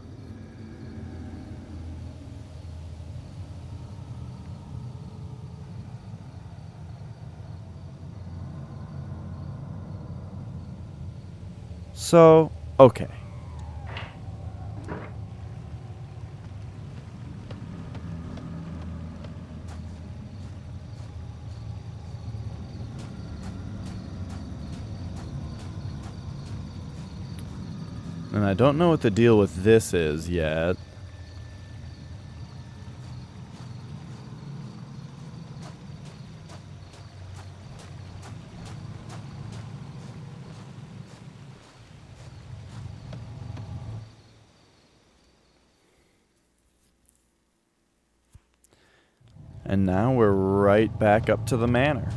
So, okay. And I don't know what the deal with this is yet. And now we're right back up to the manor.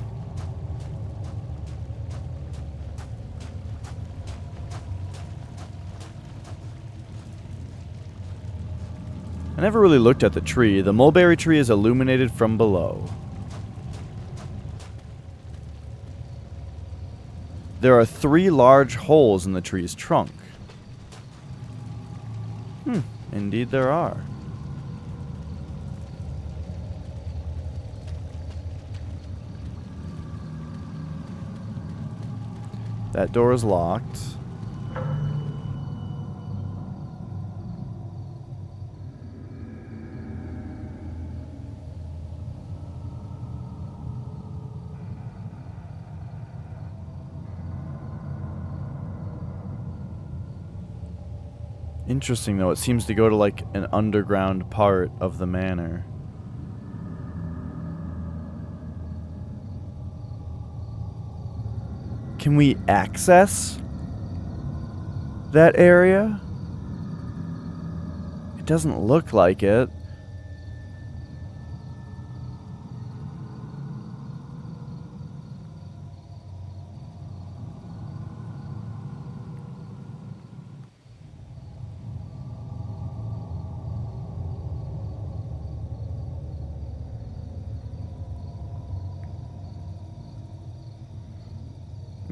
I never really looked at the tree. The mulberry tree is illuminated from below. There are 3 large holes in the tree's trunk. Indeed there are. That door is locked. Interesting, though. It seems to go to, like, an underground part of the manor. Can we access that area? It doesn't look like it.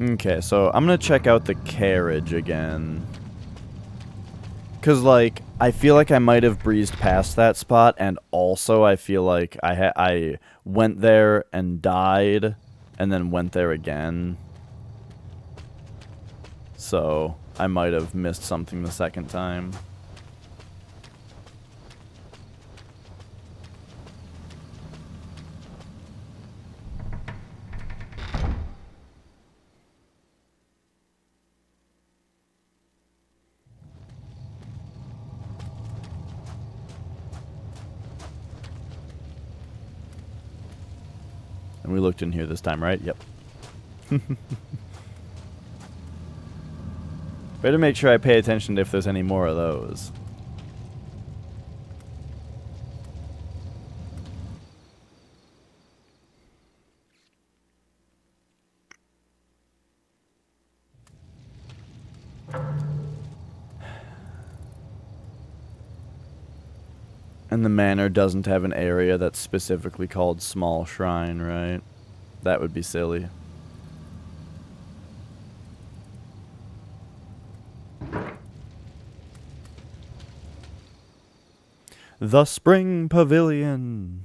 Okay, so I'm gonna check out the carriage again. Because, like, I feel like I might have breezed past that spot, and also I feel like I went there and died, and then went there again. So, I might have missed something the second time. And we looked in here this time, right? Yep. Better make sure I pay attention to if there's any more of those. And the manor doesn't have an area that's specifically called Small Shrine, right? That would be silly. The Spring Pavilion.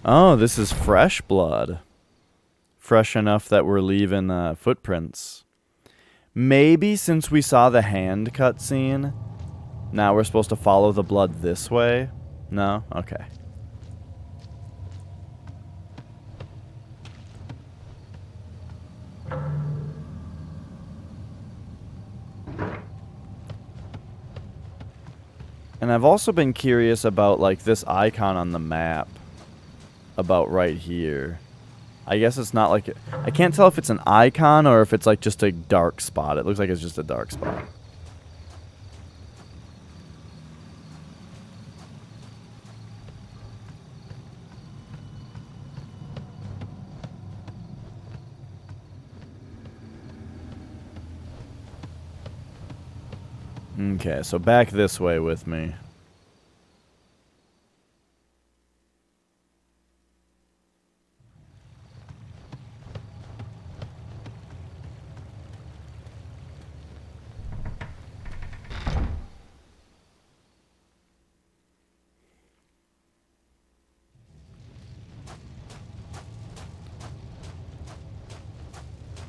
Oh, this is fresh blood. Fresh enough that we're leaving footprints. Maybe since we saw the hand cutscene, now we're supposed to follow the blood this way? No? Okay. And I've also been curious about, like, this icon on the map. About right here. I guess it's not like... I can't tell if it's an icon or if it's, like, just a dark spot. It looks like it's just a dark spot. Okay, so back this way with me.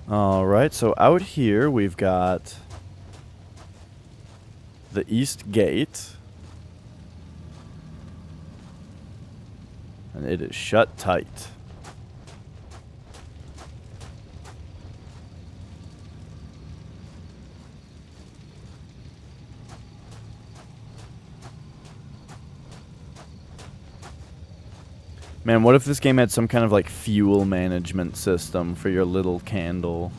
Alright, so out here we've got the East Gate. And it is shut tight. Man, what if this game had some kind of, like, fuel management system for your little candle?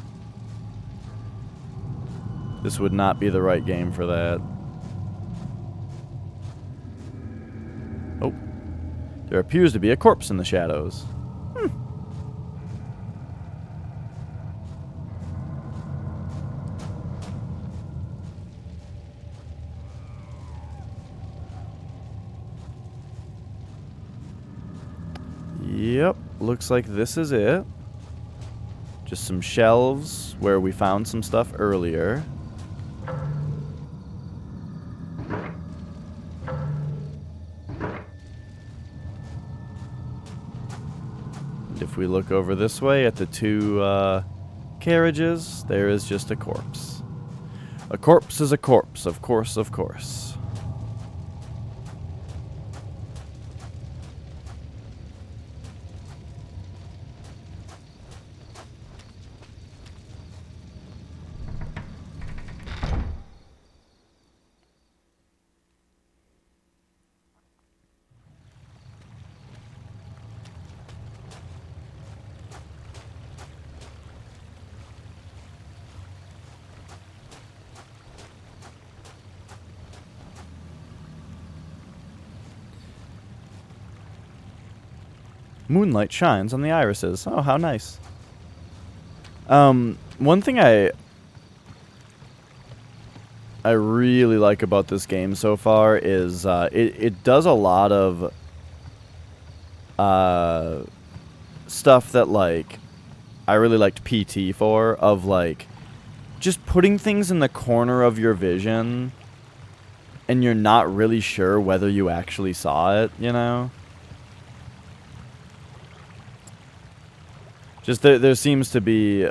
This would not be the right game for that. Oh. There appears to be a corpse in the shadows. Yep, looks like this is it. Just some shelves where we found some stuff earlier. And if we look over this way at the two carriages, there is just a corpse. A corpse is a corpse, of course, of course. Moonlight shines on the irises. Oh, how nice. One thing I really like about this game so far is it does a lot of stuff that, like, I really liked PT for, of, like, just putting things in the corner of your vision and you're not really sure whether you actually saw it, you know? Just there seems to be,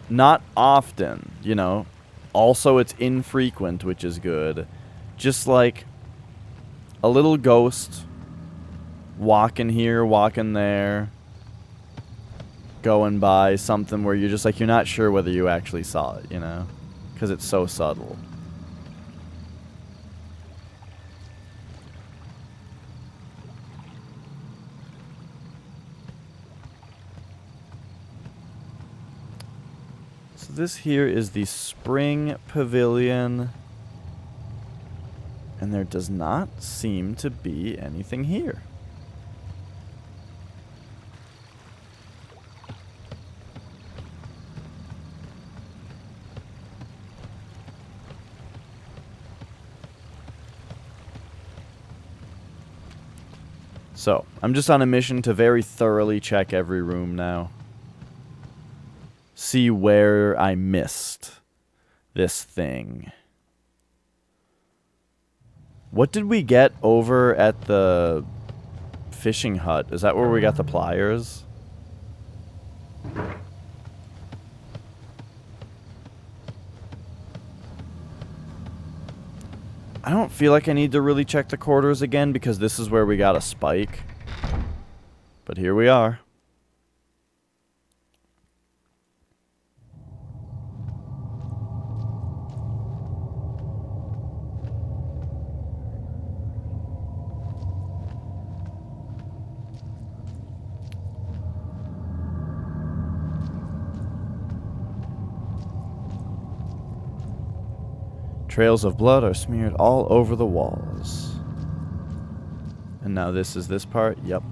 not often, you know. Also, it's infrequent, which is good. Just like a little ghost walking here, walking there, going by something where you're just like, you're not sure whether you actually saw it, you know, because it's so subtle. This here is the Spring Pavilion, and there does not seem to be anything here. So, I'm just on a mission to very thoroughly check every room now. See where I missed this thing. What did we get over at the fishing hut. Is that where we got the pliers? I don't feel like I need to really check the quarters again because this is where we got a spike. But here we are. Trails of blood are smeared all over the walls. And now this is this part? Yep.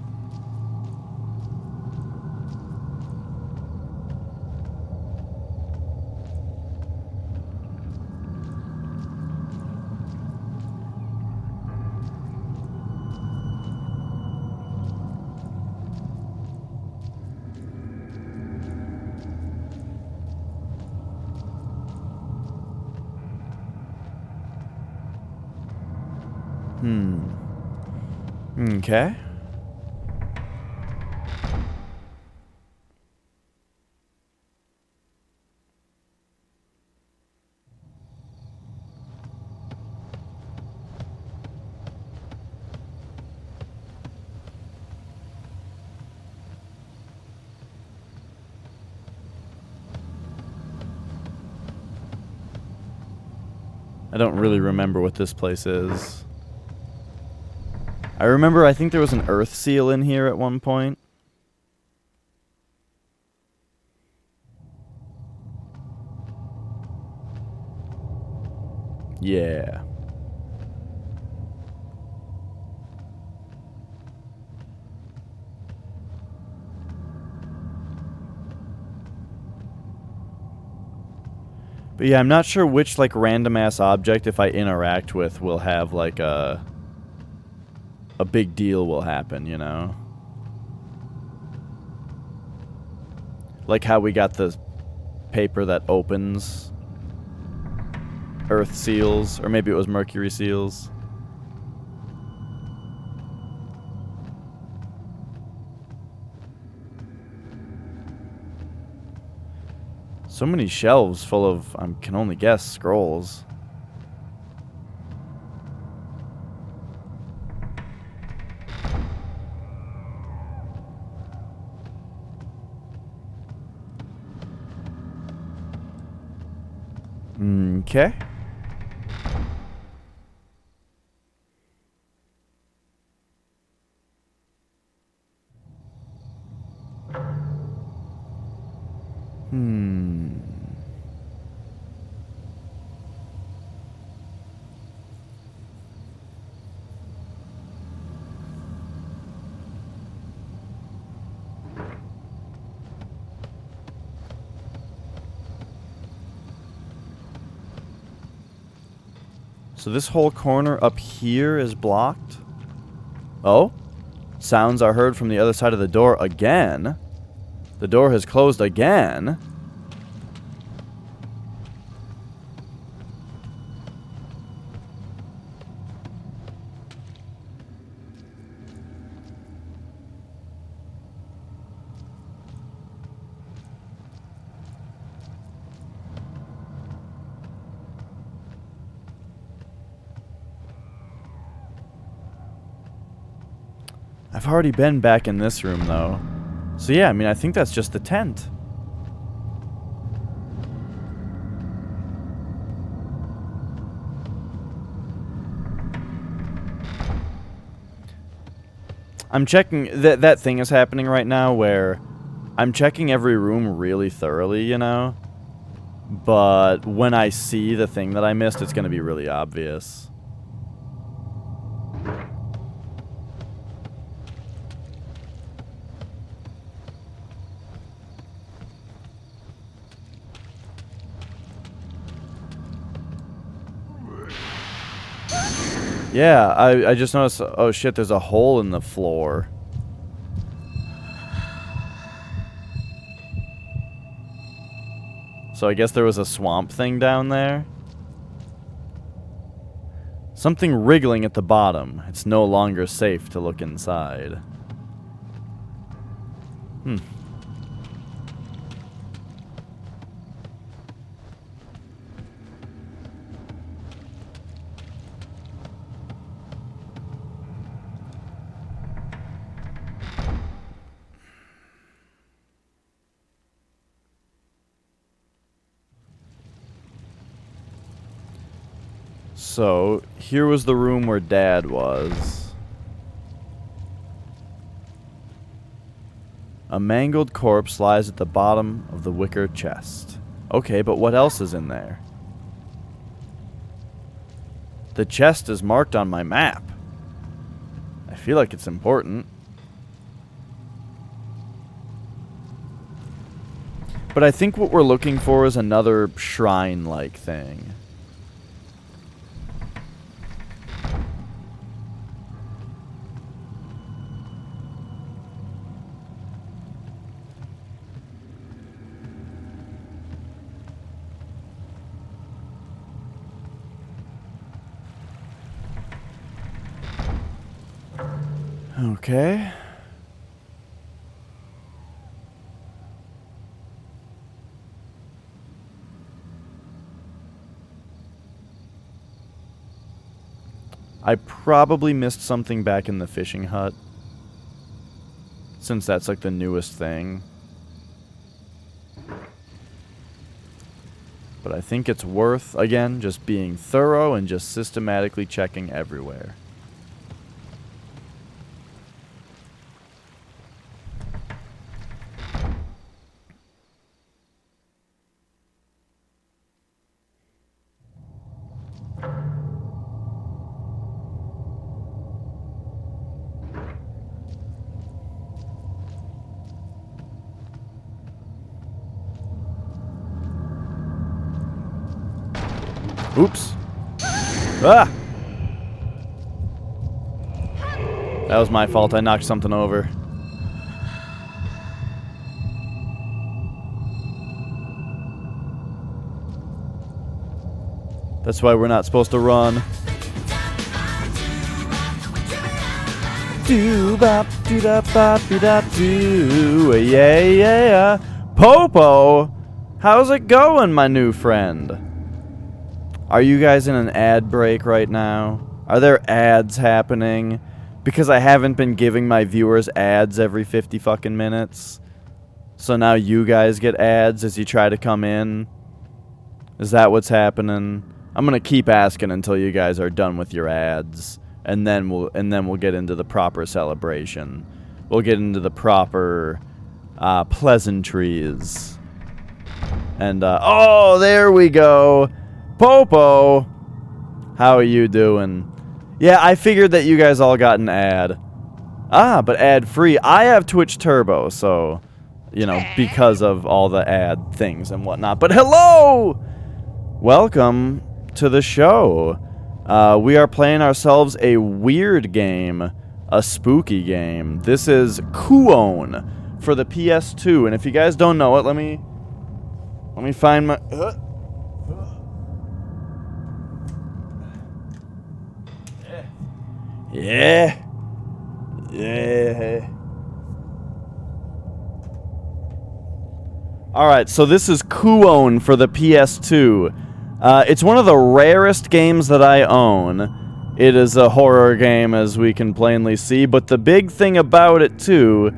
Okay. I don't really remember what this place is. I think there was an earth seal in here at one point. Yeah. But yeah, I'm not sure which, like, random-ass object, if I interact with, will have, like, a big deal will happen, you know? Like how we got the paper that opens earth seals, or maybe it was mercury seals. So many shelves full of, I can only guess, scrolls. Okay. So this whole corner up here is blocked? Oh? Sounds are heard from the other side of the door again. The door has closed again. I've already been back in this room, though. So yeah, I mean, I think that's just the tent. I'm checking... That thing is happening right now where I'm checking every room really thoroughly, you know? But when I see the thing that I missed, it's going to be really obvious. Yeah, I just noticed, oh shit, there's a hole in the floor. So I guess there was a swamp thing down there. Something wriggling at the bottom. It's no longer safe to look inside. Hmm. So, here was the room where Dad was. A mangled corpse lies at the bottom of the wicker chest. Okay, but what else is in there? The chest is marked on my map. I feel like it's important. But I think what we're looking for is another shrine-like thing. Okay. I probably missed something back in the fishing hut, since that's like the newest thing. But I think it's worth, again, just being thorough and just systematically checking everywhere. Oops. Ah! That was my fault. I knocked something over. That's why we're not supposed to run. Do-bop-do-da-bop-do-da-do. Yeah, yeah. Popo! How's it going, my new friend? Are you guys in an ad break right now? Are there ads happening? Because I haven't been giving my viewers ads every 50 fucking minutes. So now you guys get ads as you try to come in? Is that what's happening? I'm gonna keep asking until you guys are done with your ads. And then we'll get into the proper celebration. We'll get into the proper pleasantries. And oh, there we go. Popo, how are you doing? Yeah, I figured that you guys all got an ad. Ah, but ad-free. I have Twitch Turbo, so, you know, because of all the ad things and whatnot. But hello! Welcome to the show. We are playing ourselves a weird game, a spooky game. This is Kuon for the PS2, and if you guys don't know it, let me find my... Yeah. Yeah. Alright, so this is Kuon for the PS2. It's one of the rarest games that I own. It is a horror game, as we can plainly see, but the big thing about it, too...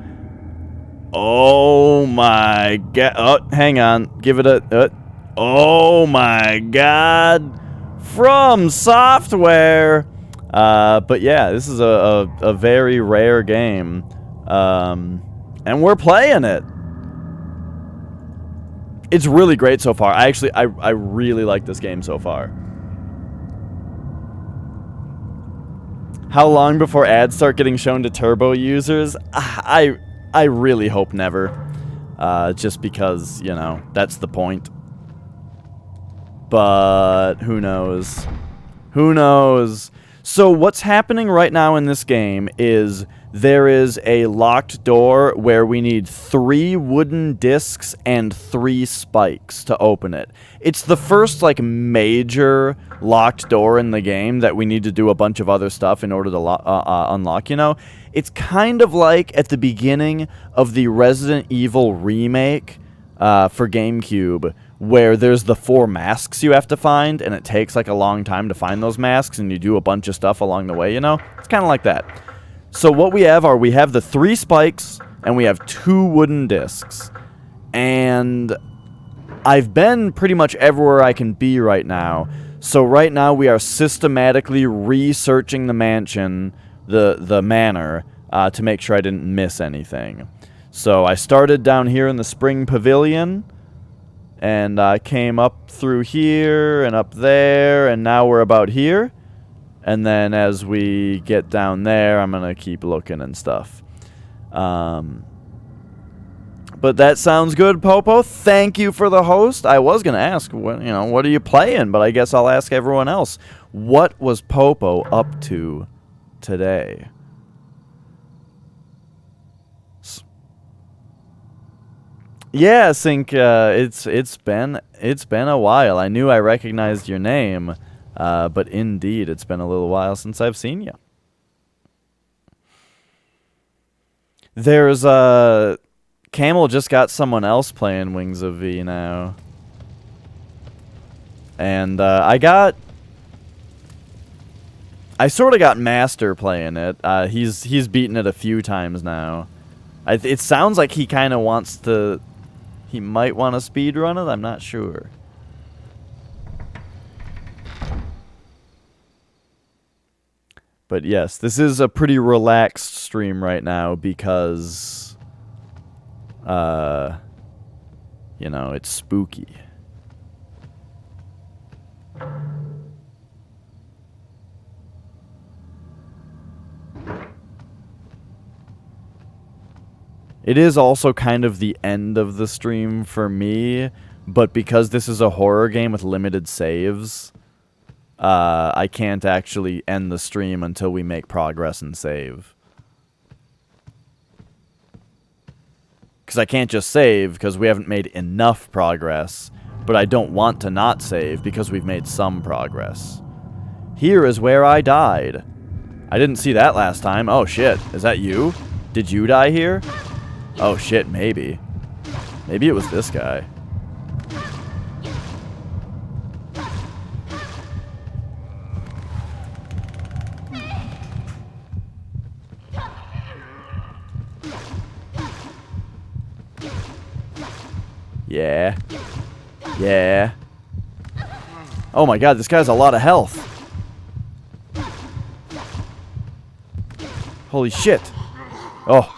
Oh my god... Oh, hang on. Give it a... oh my god! From Software! But yeah, this is a very rare game. And we're playing it. It's really great so far. I really like this game so far. How long before ads start getting shown to Turbo users? I really hope never. Just because, you know, that's the point. But who knows? Who knows? So what's happening right now in this game is there is a locked door where we need 3 wooden discs and 3 spikes to open it. It's the first, like, major locked door in the game that we need to do a bunch of other stuff in order to unlock, you know? It's kind of like at the beginning of the Resident Evil remake for GameCube, where there's the 4 masks you have to find, and it takes like a long time to find those masks, and you do a bunch of stuff along the way, you know? It's kind of like that. So what we have the 3 spikes, and we have 2 wooden discs. And I've been pretty much everywhere I can be right now. So right now we are systematically researching the mansion, the manor, to make sure I didn't miss anything. So I started down here in the Spring Pavilion, and I came up through here and up there, and now we're about here. And then as we get down there, I'm going to keep looking and stuff. But that sounds good, Popo. Thank you for the host. I was going to ask, what are you playing? But I guess I'll ask everyone else. What was Popo up to today? Yeah, Sync, it's been a while. I knew I recognized your name, but indeed, it's been a little while since I've seen you. There's Camel just got someone else playing Wings of V now, and I sort of got Master playing it. He's beaten it a few times now. It sounds like he kind of wants to. He might want to speedrun it. I'm not sure. But yes, this is a pretty relaxed stream right now because, it's spooky. It is also kind of the end of the stream for me, but because this is a horror game with limited saves, I can't actually end the stream until we make progress and save. Because I can't just save because we haven't made enough progress, but I don't want to not save because we've made some progress. Here is where I died. I didn't see that last time. Oh shit, is that you? Did you die here? Oh shit, maybe. Maybe it was this guy. Yeah. Yeah. Oh my god, this guy's a lot of health. Holy shit. Oh.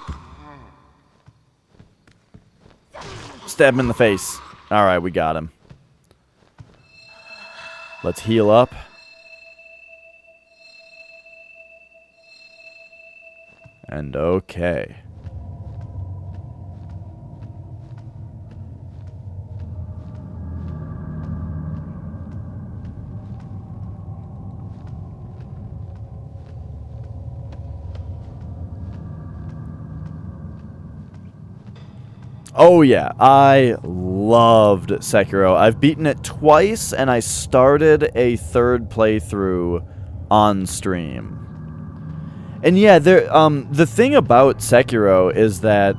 Stab him in the face. Alright, we got him. Let's heal up. And okay. Oh yeah, I loved Sekiro. I've beaten it twice, and I started a third playthrough on stream. And yeah, the thing about Sekiro is that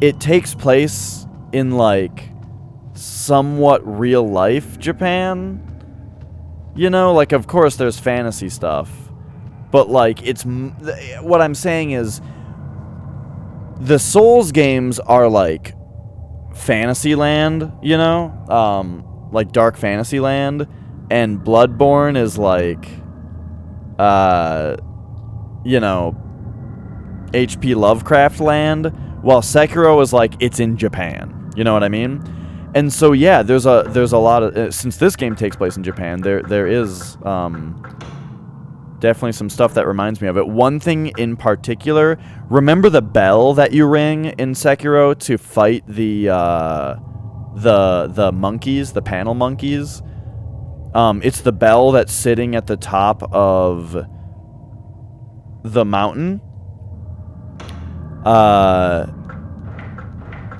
it takes place in, like, somewhat real-life Japan. You know, like, of course there's fantasy stuff, but, like, what I'm saying is, the Souls games are like Fantasyland, you know? Like Dark Fantasyland. And Bloodborne is like, H.P. Lovecraft land. While Sekiro is like, it's in Japan. You know what I mean? And so, yeah, there's a lot of... since this game takes place in Japan, there is... definitely some stuff that reminds me of it. One thing in particular, remember the bell that you ring in Sekiro to fight the monkeys, the panel monkeys? It's the bell that's sitting at the top of the mountain.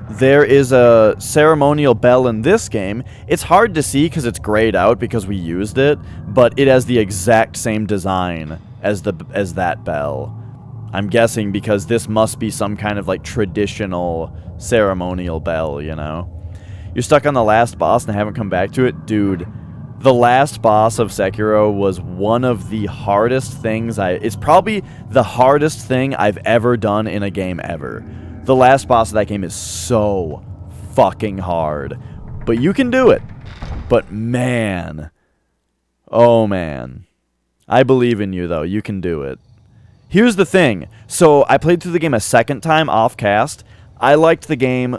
There is a ceremonial bell in this game. It's hard to see because it's grayed out because we used it, but it has the exact same design as that bell. I'm guessing because this must be some kind of like traditional ceremonial bell, you know? You're stuck on the last boss and haven't come back to it? Dude, the last boss of Sekiro was one of the hardest things it's probably the hardest thing I've ever done in a game ever. The last boss of that game is so fucking hard. But you can do it. But man. Oh man. I believe in you though. You can do it. Here's the thing. So I played through the game a second time off cast. I liked the game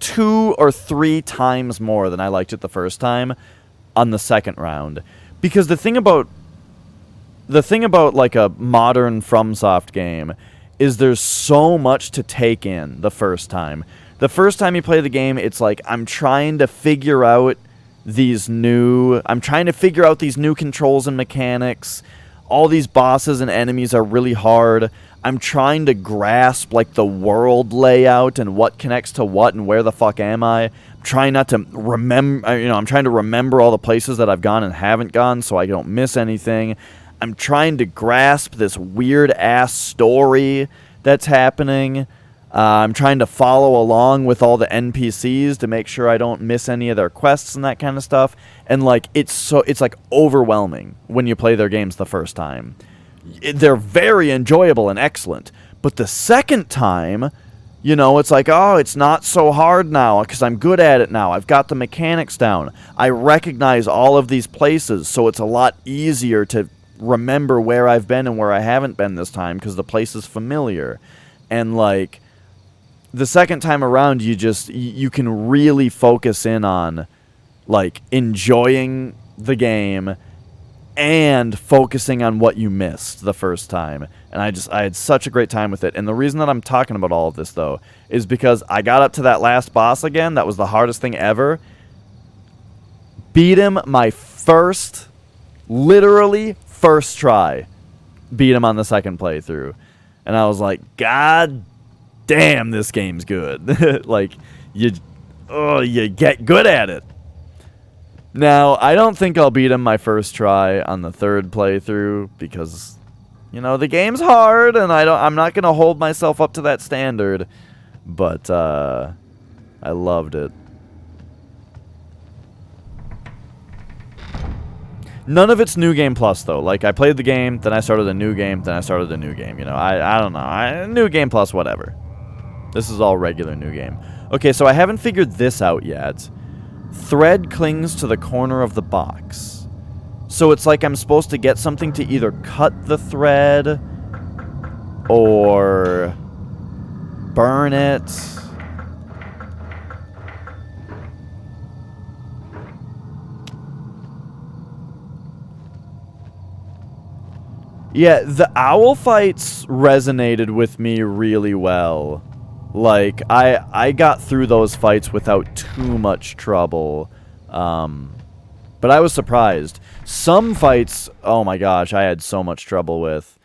2 or 3 times more than I liked it the first time on the second round. Because the thing about like a modern FromSoft game is there's so much to take in the first time. The first time you play the game, it's like I'm trying to figure out these new controls and mechanics. All these bosses and enemies are really hard. I'm trying to grasp like the world layout and what connects to what and where the fuck am I. I'm trying not to remember, I'm trying to remember all the places that I've gone and haven't gone so I don't miss anything. I'm trying to grasp this weird ass story that's happening. I'm trying to follow along with all the NPCs to make sure I don't miss any of their quests and that kind of stuff. And like it's like overwhelming when you play their games the first time. They're very enjoyable and excellent. But the second time, it's like, oh, it's not so hard now because I'm good at it now. I've got the mechanics down. I recognize all of these places, so it's a lot easier to remember where I've been and where I haven't been this time because the place is familiar. And like the second time around, you can really focus in on like enjoying the game and focusing on what you missed the first time. And I had such a great time with it. And the reason that I'm talking about all of this though is because I got up to that last boss again. That was the hardest thing ever. Beat him my literally first try. Beat him on the second playthrough. And I was like, God damn, this game's good. Like, you get good at it. Now, I don't think I'll beat him my first try on the third playthrough because, the game's hard and I'm not going to hold myself up to that standard. But, I loved it. None of it's New Game Plus, though. Like, I played the game, then I started a new game, then I started a new game. I don't know. New Game Plus, whatever. This is all regular New Game. Okay, so I haven't figured this out yet. Thread clings to the corner of the box. So it's like I'm supposed to get something to either cut the thread or burn it. Yeah, the owl fights resonated with me really well. Like, I got through those fights without too much trouble. But I was surprised. Some fights, oh my gosh, I had so much trouble with.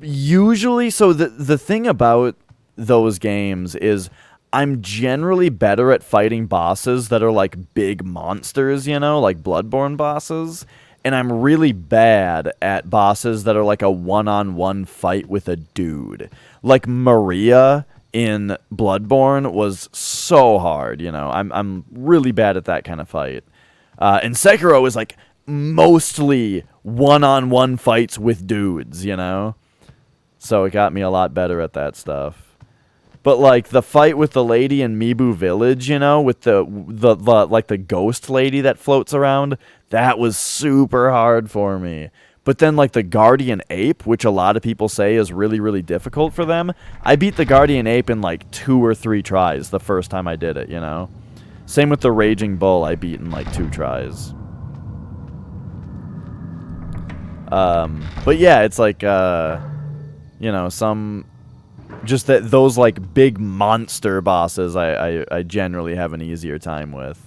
Usually, so the thing about those games is I'm generally better at fighting bosses that are like big monsters, like Bloodborne bosses. And I'm really bad at bosses that are like a one-on-one fight with a dude. Like Maria in Bloodborne was so hard, I'm really bad at that kind of fight. And Sekiro is like mostly one-on-one fights with dudes, So it got me a lot better at that stuff. But like the fight with the lady in Mibu Village, with the like the ghost lady that floats around, that was super hard for me. But then like the Guardian Ape, which a lot of people say is really, really difficult for them, I beat the Guardian Ape in like 2 or 3 tries the first time I did it, Same with the Raging Bull, I beat in like 2 tries. But yeah, it's like, some... Just that those like big monster bosses I generally have an easier time with.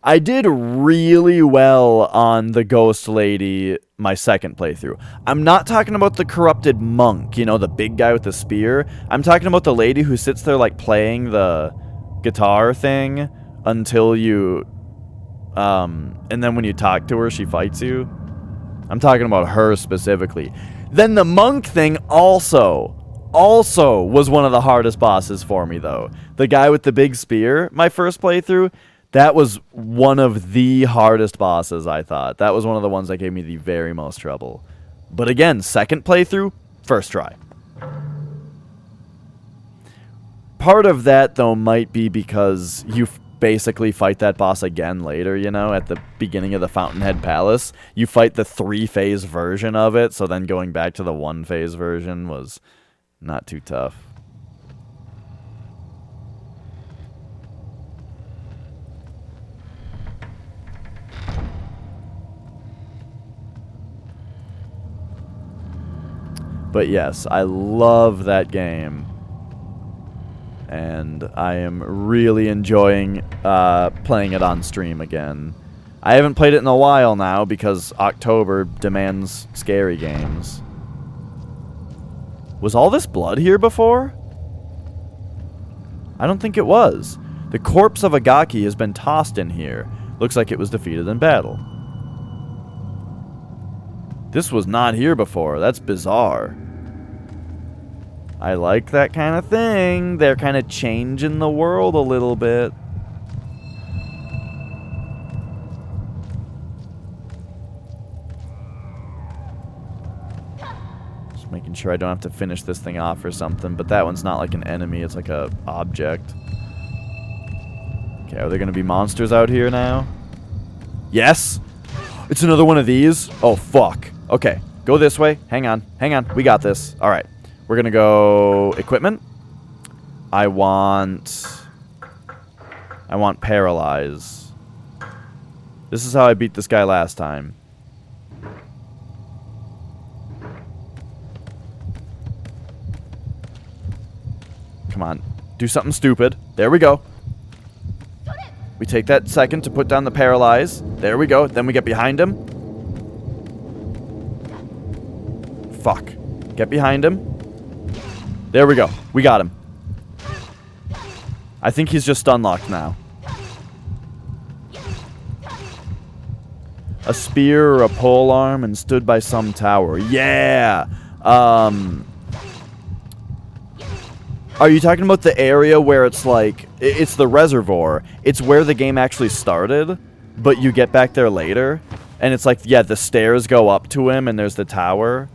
I did really well on the ghost lady my second playthrough. I'm not talking about the corrupted monk, the big guy with the spear. I'm talking about the lady who sits there like playing the guitar thing until you and then when you talk to her she fights you. I'm talking about her specifically. Then the monk thing also was one of the hardest bosses for me, though. The guy with the big spear, my first playthrough, that was one of the hardest bosses, I thought. That was one of the ones that gave me the very most trouble. But again, second playthrough, first try. Part of that, though, might be because you basically fight that boss again later, you know, at the beginning of the Fountainhead Palace. You fight the 3-phase version of it, so then going back to the 1-phase version was not too tough. But yes, I love that game. And I am really enjoying playing it on stream again. I haven't played it in a while now because October demands scary games. Was all this blood here before? I don't think it was. The corpse of Agaki has been tossed in here. Looks like it was defeated in battle. This was not here before. That's bizarre. I like that kind of thing. They're kind of changing the world a little bit. Just making sure I don't have to finish this thing off or something. But that one's not like an enemy. It's like a object. Okay, are there going to be monsters out here now? Yes! It's another one of these? Oh, fuck. Okay, go this way. Hang on. Hang on. We got this. All right. We're going to go equipment. I want paralyze. This is how I beat this guy last time. Come on. Do something stupid. There we go. We take that second to put down the paralyze. There we go. Then we get behind him. Fuck. Get behind him. There we go. We got him. I think he's just unlocked now. A spear or a pole arm and stood by some tower. Yeah! Are you talking about the area where it's like... It's the reservoir. It's where the game actually started, but you get back there later. And it's like, yeah, the stairs go up to him and there's the tower.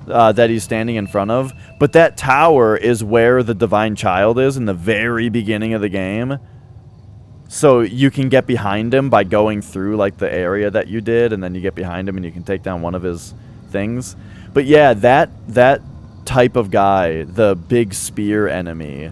That he's standing in front of. But that tower is where the Divine Child is in the very beginning of the game. So you can get behind him by going through like the area that you did, and then you get behind him and you can take down one of his things. But yeah, that type of guy, the big spear enemy,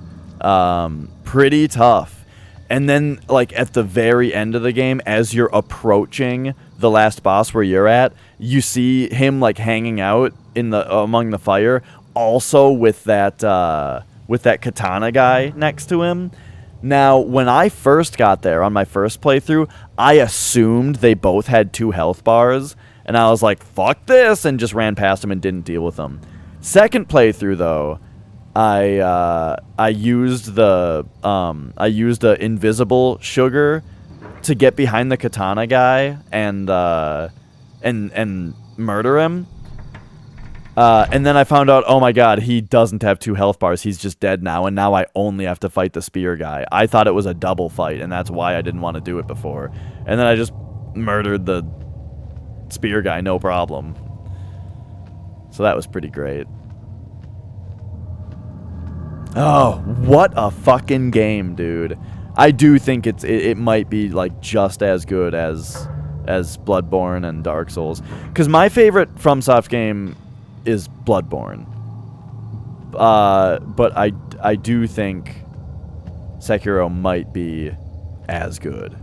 pretty tough. And then like at the very end of the game, as you're approaching the last boss where you're at, you see him like hanging out in the among the fire, also with that katana guy next to him. Now, when I first got there on my first playthrough, I assumed they both had 2 health bars, and I was like, "Fuck this," and just ran past him and didn't deal with them. Second playthrough though, I used the invisible sugar to get behind the katana guy and murder him. And then I found out, oh my god, he doesn't have 2 health bars. He's just dead now, and now I only have to fight the spear guy. I thought it was a double fight, and that's why I didn't want to do it before. And then I just murdered the spear guy, no problem. So that was pretty great. Oh, what a fucking game, dude. I do think it might be like just as good as Bloodborne and Dark Souls. Because my favorite FromSoft game is Bloodborne. But I do think Sekiro might be as good.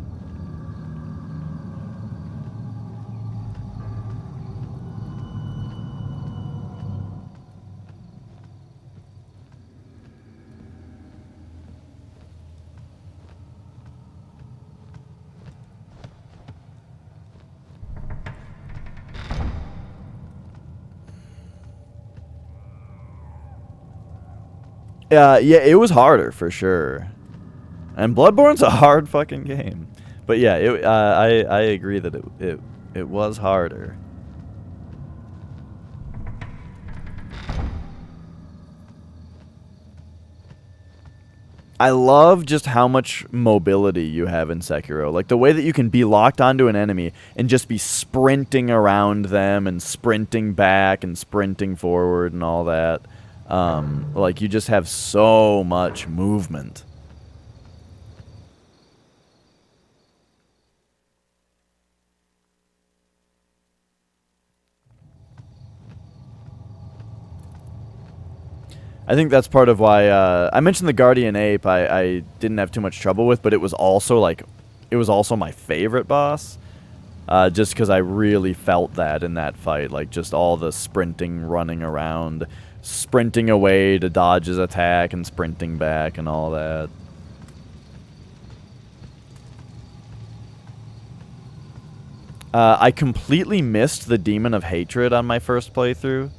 Yeah, it was harder for sure. And Bloodborne's a hard fucking game. But yeah, I agree that it was harder. I love just how much mobility you have in Sekiro. Like, the way that you can be locked onto an enemy and just be sprinting around them and sprinting back and sprinting forward and all that. Like, you just have so much movement. I think that's part of why I mentioned the Guardian Ape I didn't have too much trouble with, but it was also my favorite boss. Just because I really felt that in that fight, like just all the sprinting, running around, sprinting away to dodge his attack and sprinting back and all that. I completely missed the Demon of Hatred on my first playthrough.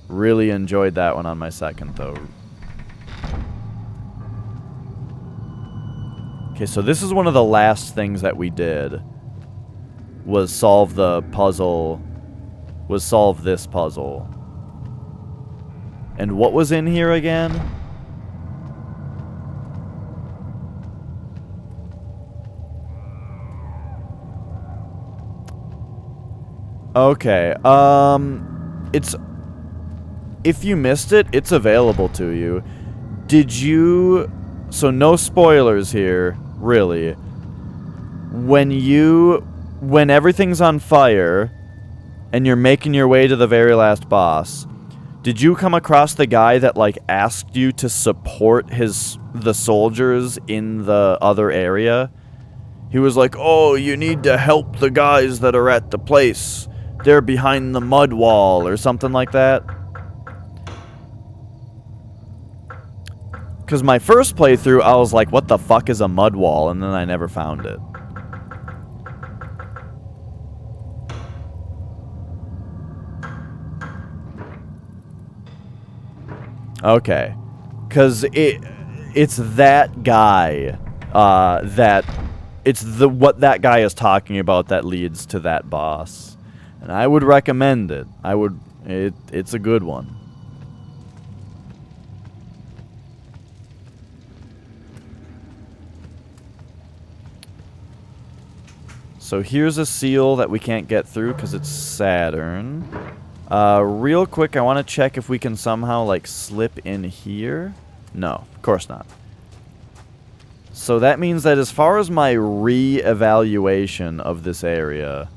Really enjoyed that one on my second, though. Okay, so this is one of the last things that we did. Was solve the puzzle. Was solve this puzzle. And what was in here again? Okay, it's... If you missed it, it's available to you. Did you... So no spoilers here, really. When everything's on fire, and you're making your way to the very last boss, did you come across the guy that, like, asked you to support the soldiers in the other area? He was like, oh, you need to help the guys that are at the place. They're behind the mud wall, or something like that. Because my first playthrough, I was like, what the fuck is a mud wall? And then I never found it. Okay. Because it's that guy, it's what that guy is talking about that leads to that boss. And I would recommend it. It's a good one. So here's a seal that we can't get through because it's Saturn. Real quick, I want to check if we can somehow, like, slip in here. No, of course not. So that means that as far as my re-evaluation of this area,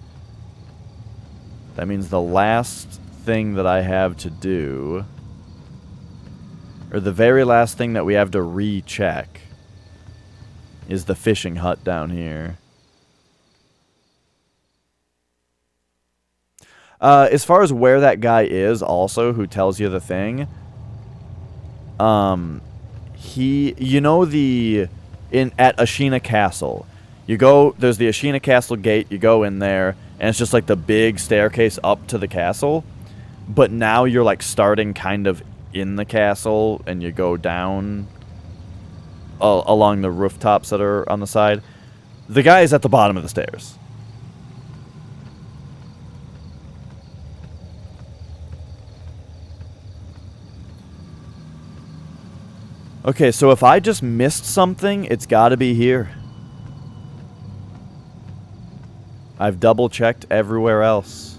that means the last thing that I have to do, or the very last thing that we have to recheck, is the fishing hut down here. As far as where that guy is, also, who tells you the thing, you know at Ashina Castle, you go, there's the Ashina Castle gate, you go in there, and it's just like the big staircase up to the castle, but now you're like starting kind of in the castle, and you go down along the rooftops that are on the side. The guy is at the bottom of the stairs. Okay, so if I just missed something, it's got to be here. I've double-checked everywhere else.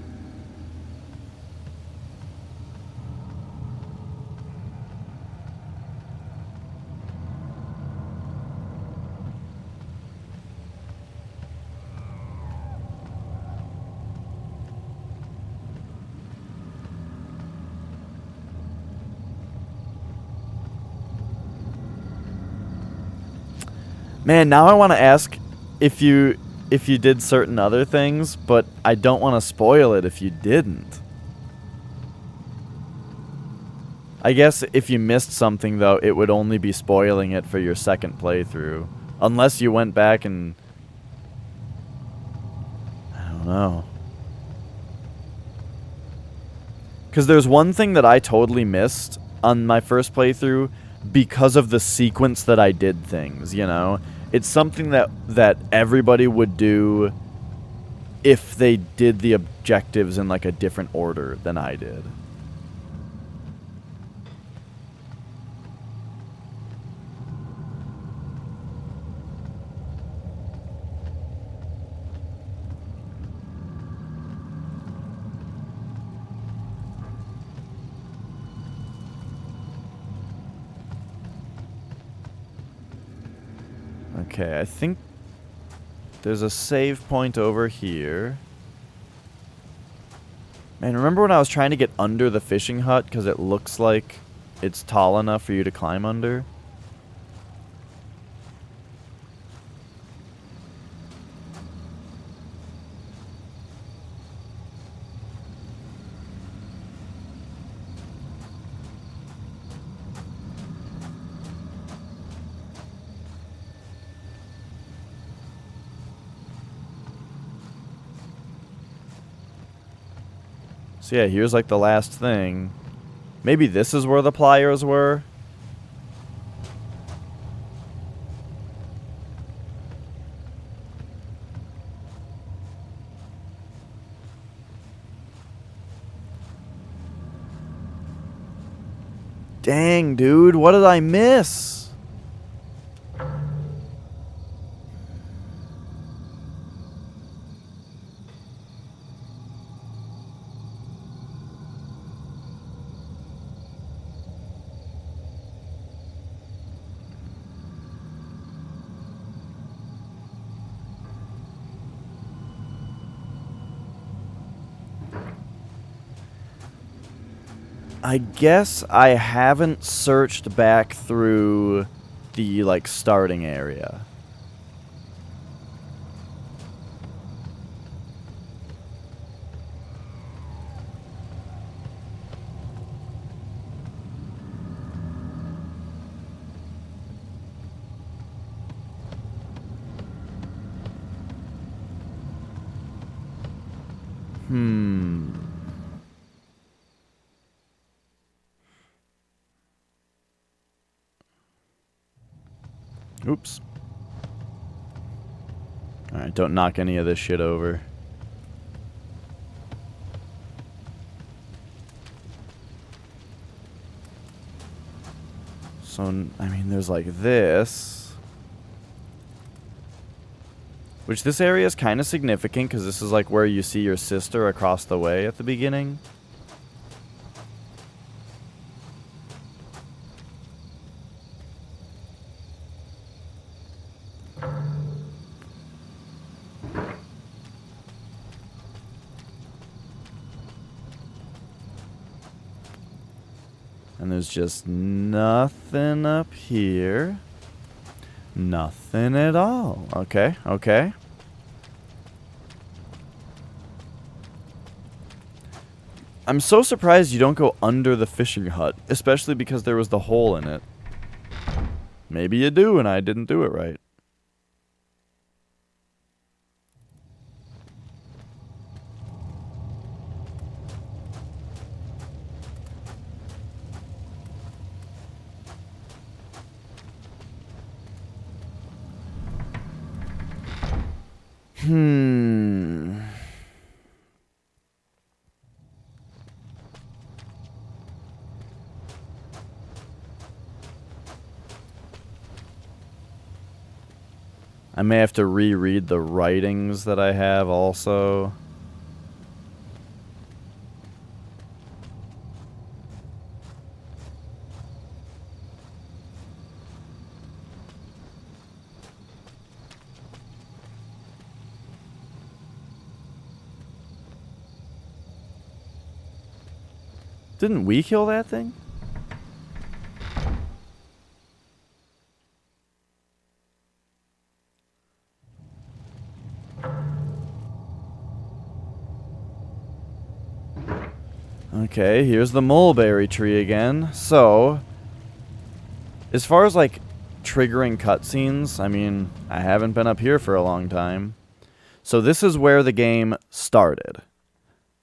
Man, now I want to ask if you did certain other things, but I don't want to spoil it if you didn't. I guess if you missed something, though, it would only be spoiling it for your second playthrough. Unless you went back and... I don't know. Because there's one thing that I totally missed on my first playthrough because of the sequence that I did things, you know? It's something that everybody would do if they did the objectives in like a different order than I did. Okay, I think there's a save point over here. Man, remember when I was trying to get under the fishing hut because it looks like it's tall enough for you to climb under? So yeah, here's like the last thing. Maybe this is where the pliers were? Dang, dude, what did I miss? I guess I haven't searched back through the, like, starting area. Oops. Alright, don't knock any of this shit over. So, I mean, there's like this. Which this area is kind of significant because this is like where you see your sister across the way at the beginning. And there's just nothing up here. Nothing at all. Okay, okay. I'm so surprised you don't go under the fishing hut, especially because there was the hole in it. Maybe you do and I didn't do it right. I may have to reread the writings that I have also. Didn't we kill that thing? Okay, here's the mulberry tree again. So, as far as like triggering cutscenes, I mean, I haven't been up here for a long time. So this is where the game started,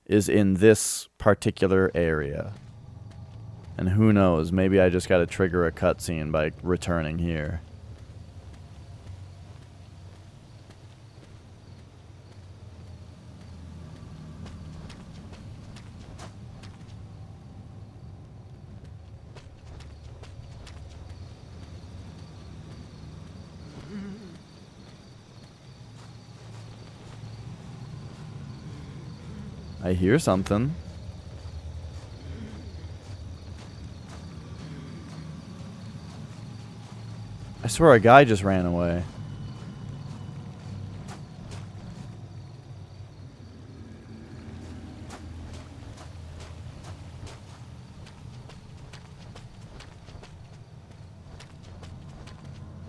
is in this particular area. And who knows, maybe I just gotta trigger a cutscene by returning here. I hear something. I swear a guy just ran away.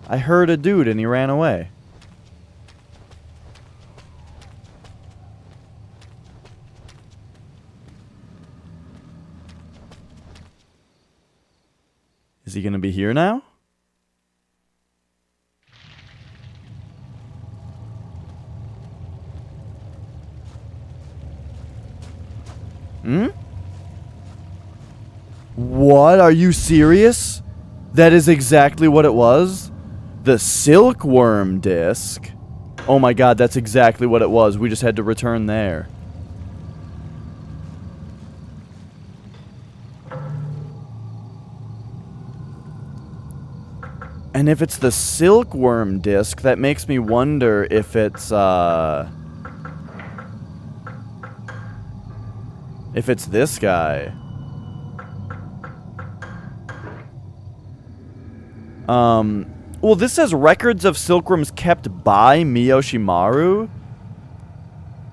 I heard a dude and he ran away. Is he gonna be here now? Hmm? What? Are you serious? That is exactly what it was? The silkworm disc? Oh my god, that's exactly what it was. We just had to return there. And if it's the silkworm disc, that makes me wonder if it's this guy. Well, this says records of silkworms kept by Miyoshimaru.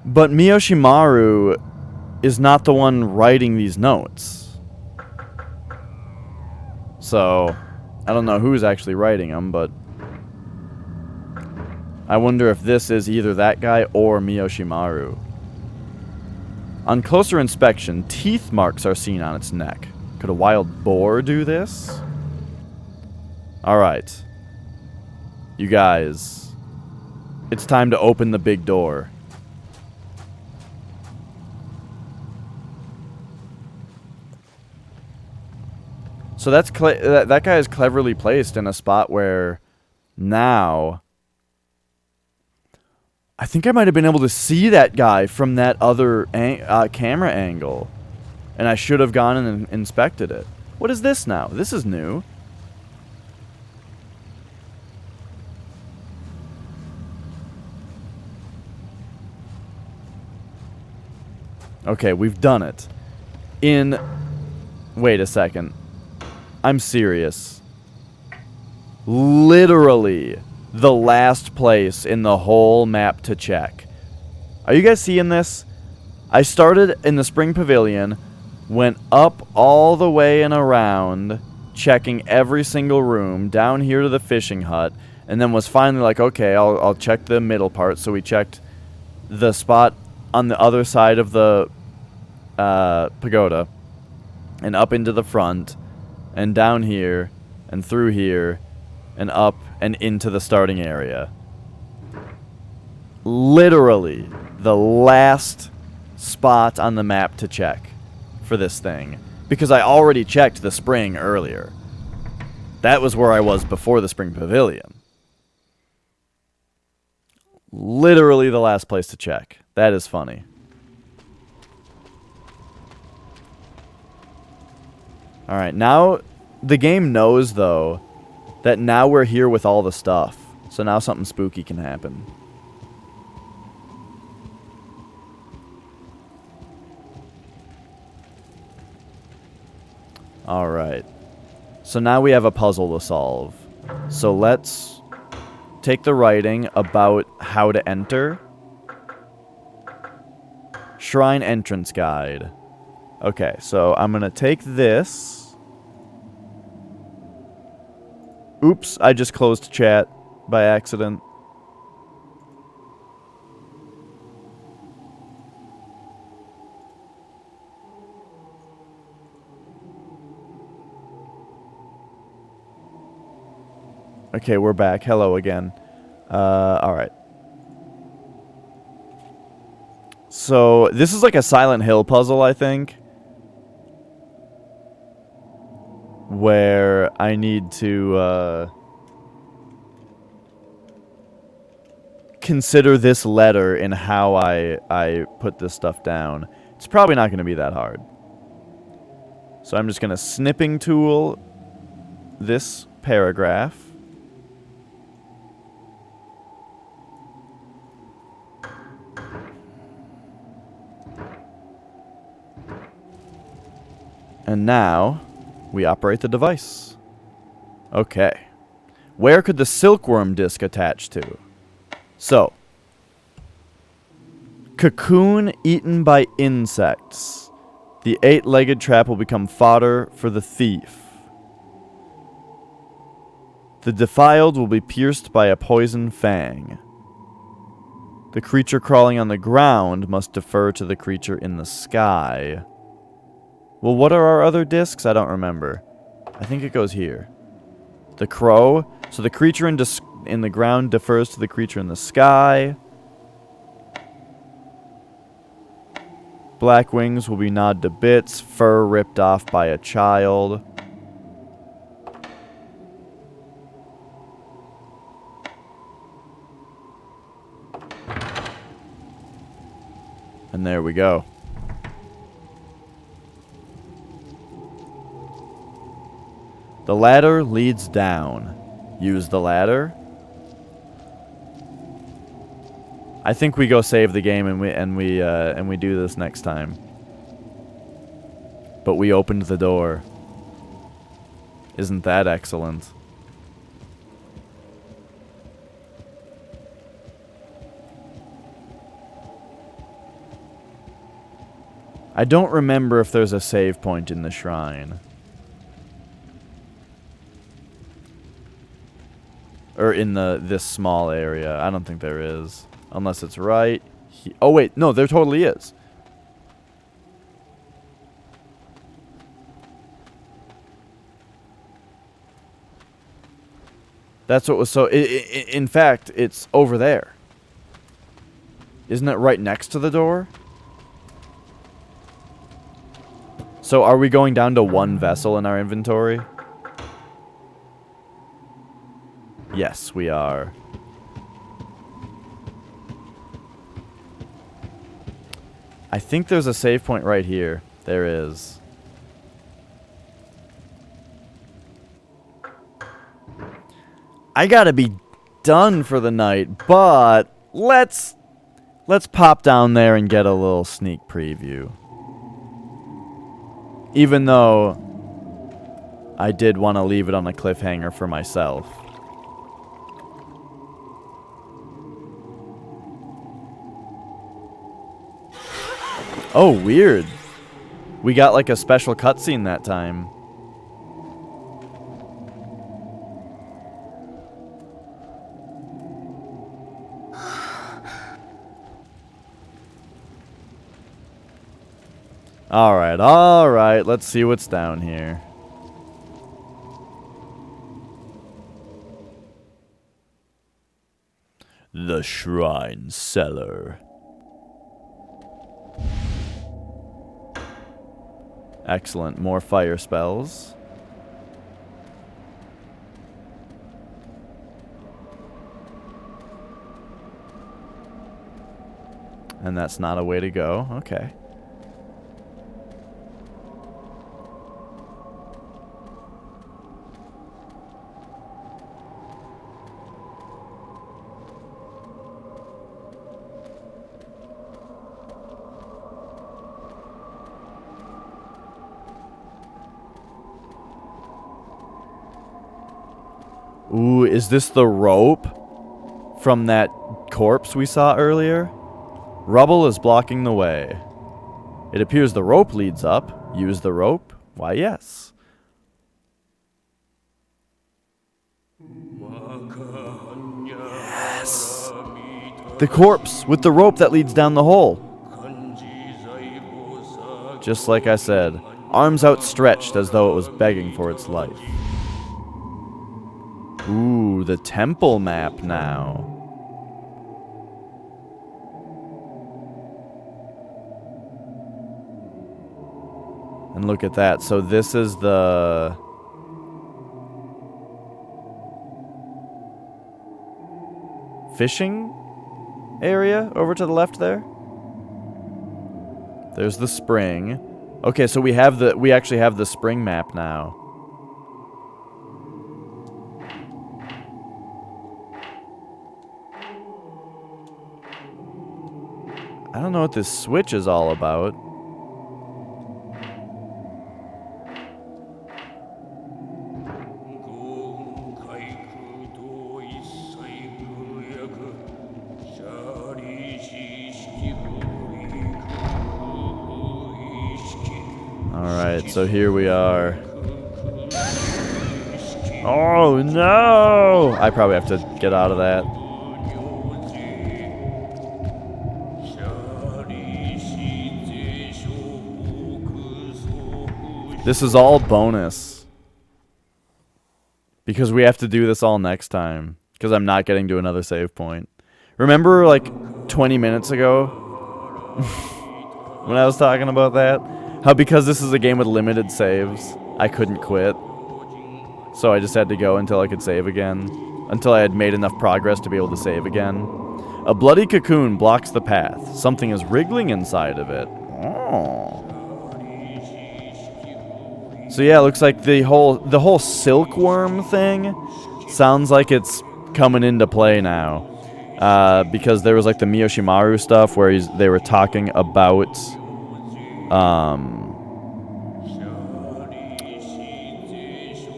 But Miyoshimaru is not the one writing these notes. So, I don't know who's actually writing them, but I wonder if this is either that guy or Miyoshimaru. On closer inspection, teeth marks are seen on its neck. Could a wild boar do this? Alright. You guys. It's time to open the big door. So that's that guy is cleverly placed in a spot where now I think I might have been able to see that guy from that other camera angle. And I should have gone and inspected it. What is this now? This is new. Okay, we've done it. Wait a second. I'm serious. Literally the last place in the whole map to check. Are you guys seeing this? I started in the Spring Pavilion, went up all the way and around, checking every single room, down here to the fishing hut, and then was finally like, okay, I'll check the middle part. So we checked the spot on the other side of the pagoda, and up into the front, and down here, and through here, and up and into the starting area. Literally the last spot on the map to check for this thing, because I already checked the spring earlier. That was where I was before the Spring Pavilion. Literally the last place to check. That is funny. Alright, now the game knows, though, that now we're here with all the stuff. So now something spooky can happen. Alright. So now we have a puzzle to solve. So let's take the writing about how to enter. Shrine entrance guide. Okay, so I'm going to take this. Oops, I just closed chat by accident. Okay, we're back. Hello again. Alright. So, this is like a Silent Hill puzzle, I think. Where I need to, consider this letter in how I put this stuff down. It's probably not going to be that hard. So I'm just going to snipping tool this paragraph. And now, we operate the device. Okay. Where could the silkworm disc attach to? So, cocoon eaten by insects. The 8-legged trap will become fodder for the thief. The defiled will be pierced by a poison fang. The creature crawling on the ground must defer to the creature in the sky. Well, what are our other discs? I don't remember. I think it goes here. The crow. So the creature in the ground defers to the creature in the sky. Black wings will be gnawed to bits. Fur ripped off by a child. And there we go. The ladder leads down. Use the ladder. I think we go save the game and we do this next time. But we opened the door. Isn't that excellent? I don't remember if there's a save point in the shrine. Or in this small area. I don't think there is. Unless it's right. Oh, wait. No, there totally is. That's what was so... in fact, it's over there. Isn't it right next to the door? So are we going down to one vessel in our inventory? Yes, we are. I think there's a save point right here. There is. I gotta be done for the night, but let's pop down there and get a little sneak preview. Even though I did want to leave it on a cliffhanger for myself. Oh, weird. We got like a special cutscene that time. Alright, let's see what's down here. The Shrine Cellar. Excellent, more fire spells. And that's not a way to go, okay. Ooh, is this the rope from that corpse we saw earlier? Rubble is blocking the way. It appears the rope leads up. Use the rope? Why, yes. Yes! The corpse with the rope that leads down the hole. Just like I said, arms outstretched as though it was begging for its life. Ooh, the temple map now. And look at that. So this is the... fishing area over to the left there. There's the spring. Okay, so we actually have the spring map now. I don't know what this switch is all about. So here we are. Oh no! I probably have to get out of that. This is all bonus. Because we have to do this all next time. Because I'm not getting to another save point. Remember like 20 minutes ago? When I was talking about that? How because this is a game with limited saves, I couldn't quit. So I just had to go until I could save again. Until I had made enough progress to be able to save again. A bloody cocoon blocks the path. Something is wriggling inside of it. Oh. So yeah, it looks like the whole silkworm thing sounds like it's coming into play now. Because there was like the Miyoshimaru stuff where they were talking about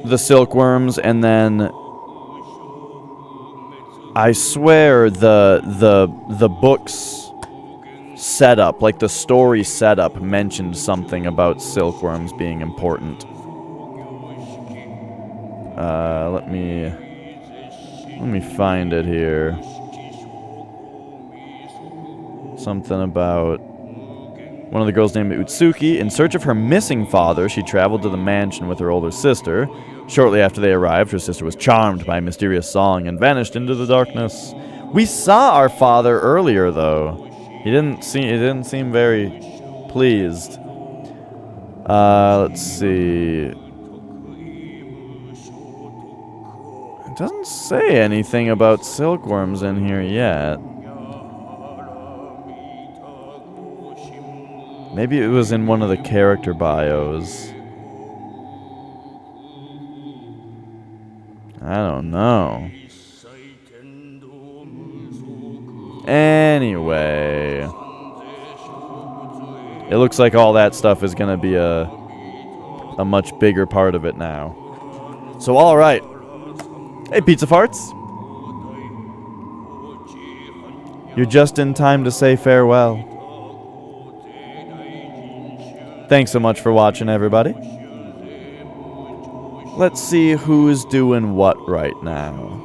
the silkworms, and then I swear the book's setup, like the story setup, mentioned something about silkworms being important. Let me find it here. Something about one of the girls named Utsuki. In search of her missing father, she traveled to the mansion with her older sister. Shortly after they arrived, her sister was charmed by a mysterious song and vanished into the darkness. We saw our father earlier, though. He didn't seem very pleased. Let's see. It doesn't say anything about silkworms in here yet. Maybe it was in one of the character bios. I don't know. Anyway. It looks like all that stuff is going to be a much bigger part of it now. So, alright. Hey, Pizza Farts. You're just in time to say farewell. Thanks so much for watching, everybody. Let's see who's doing what right now.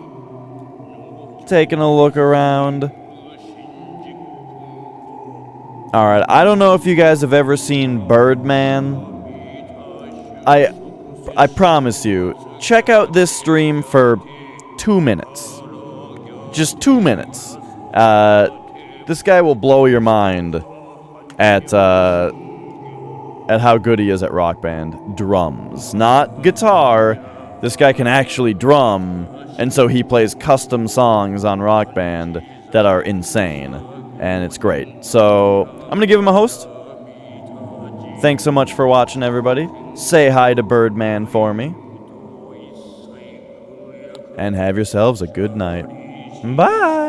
Taking a look around. Alright, I don't know if you guys have ever seen Birdman. I promise you, check out this stream for 2 minutes. Just 2 minutes. This guy will blow your mind at how good he is at Rock Band. Drums, not guitar. This guy can actually drum, and so he plays custom songs on Rock Band that are insane, and it's great. So, I'm going to give him a host. Thanks so much for watching, everybody. Say hi to Birdman for me. And have yourselves a good night. Bye!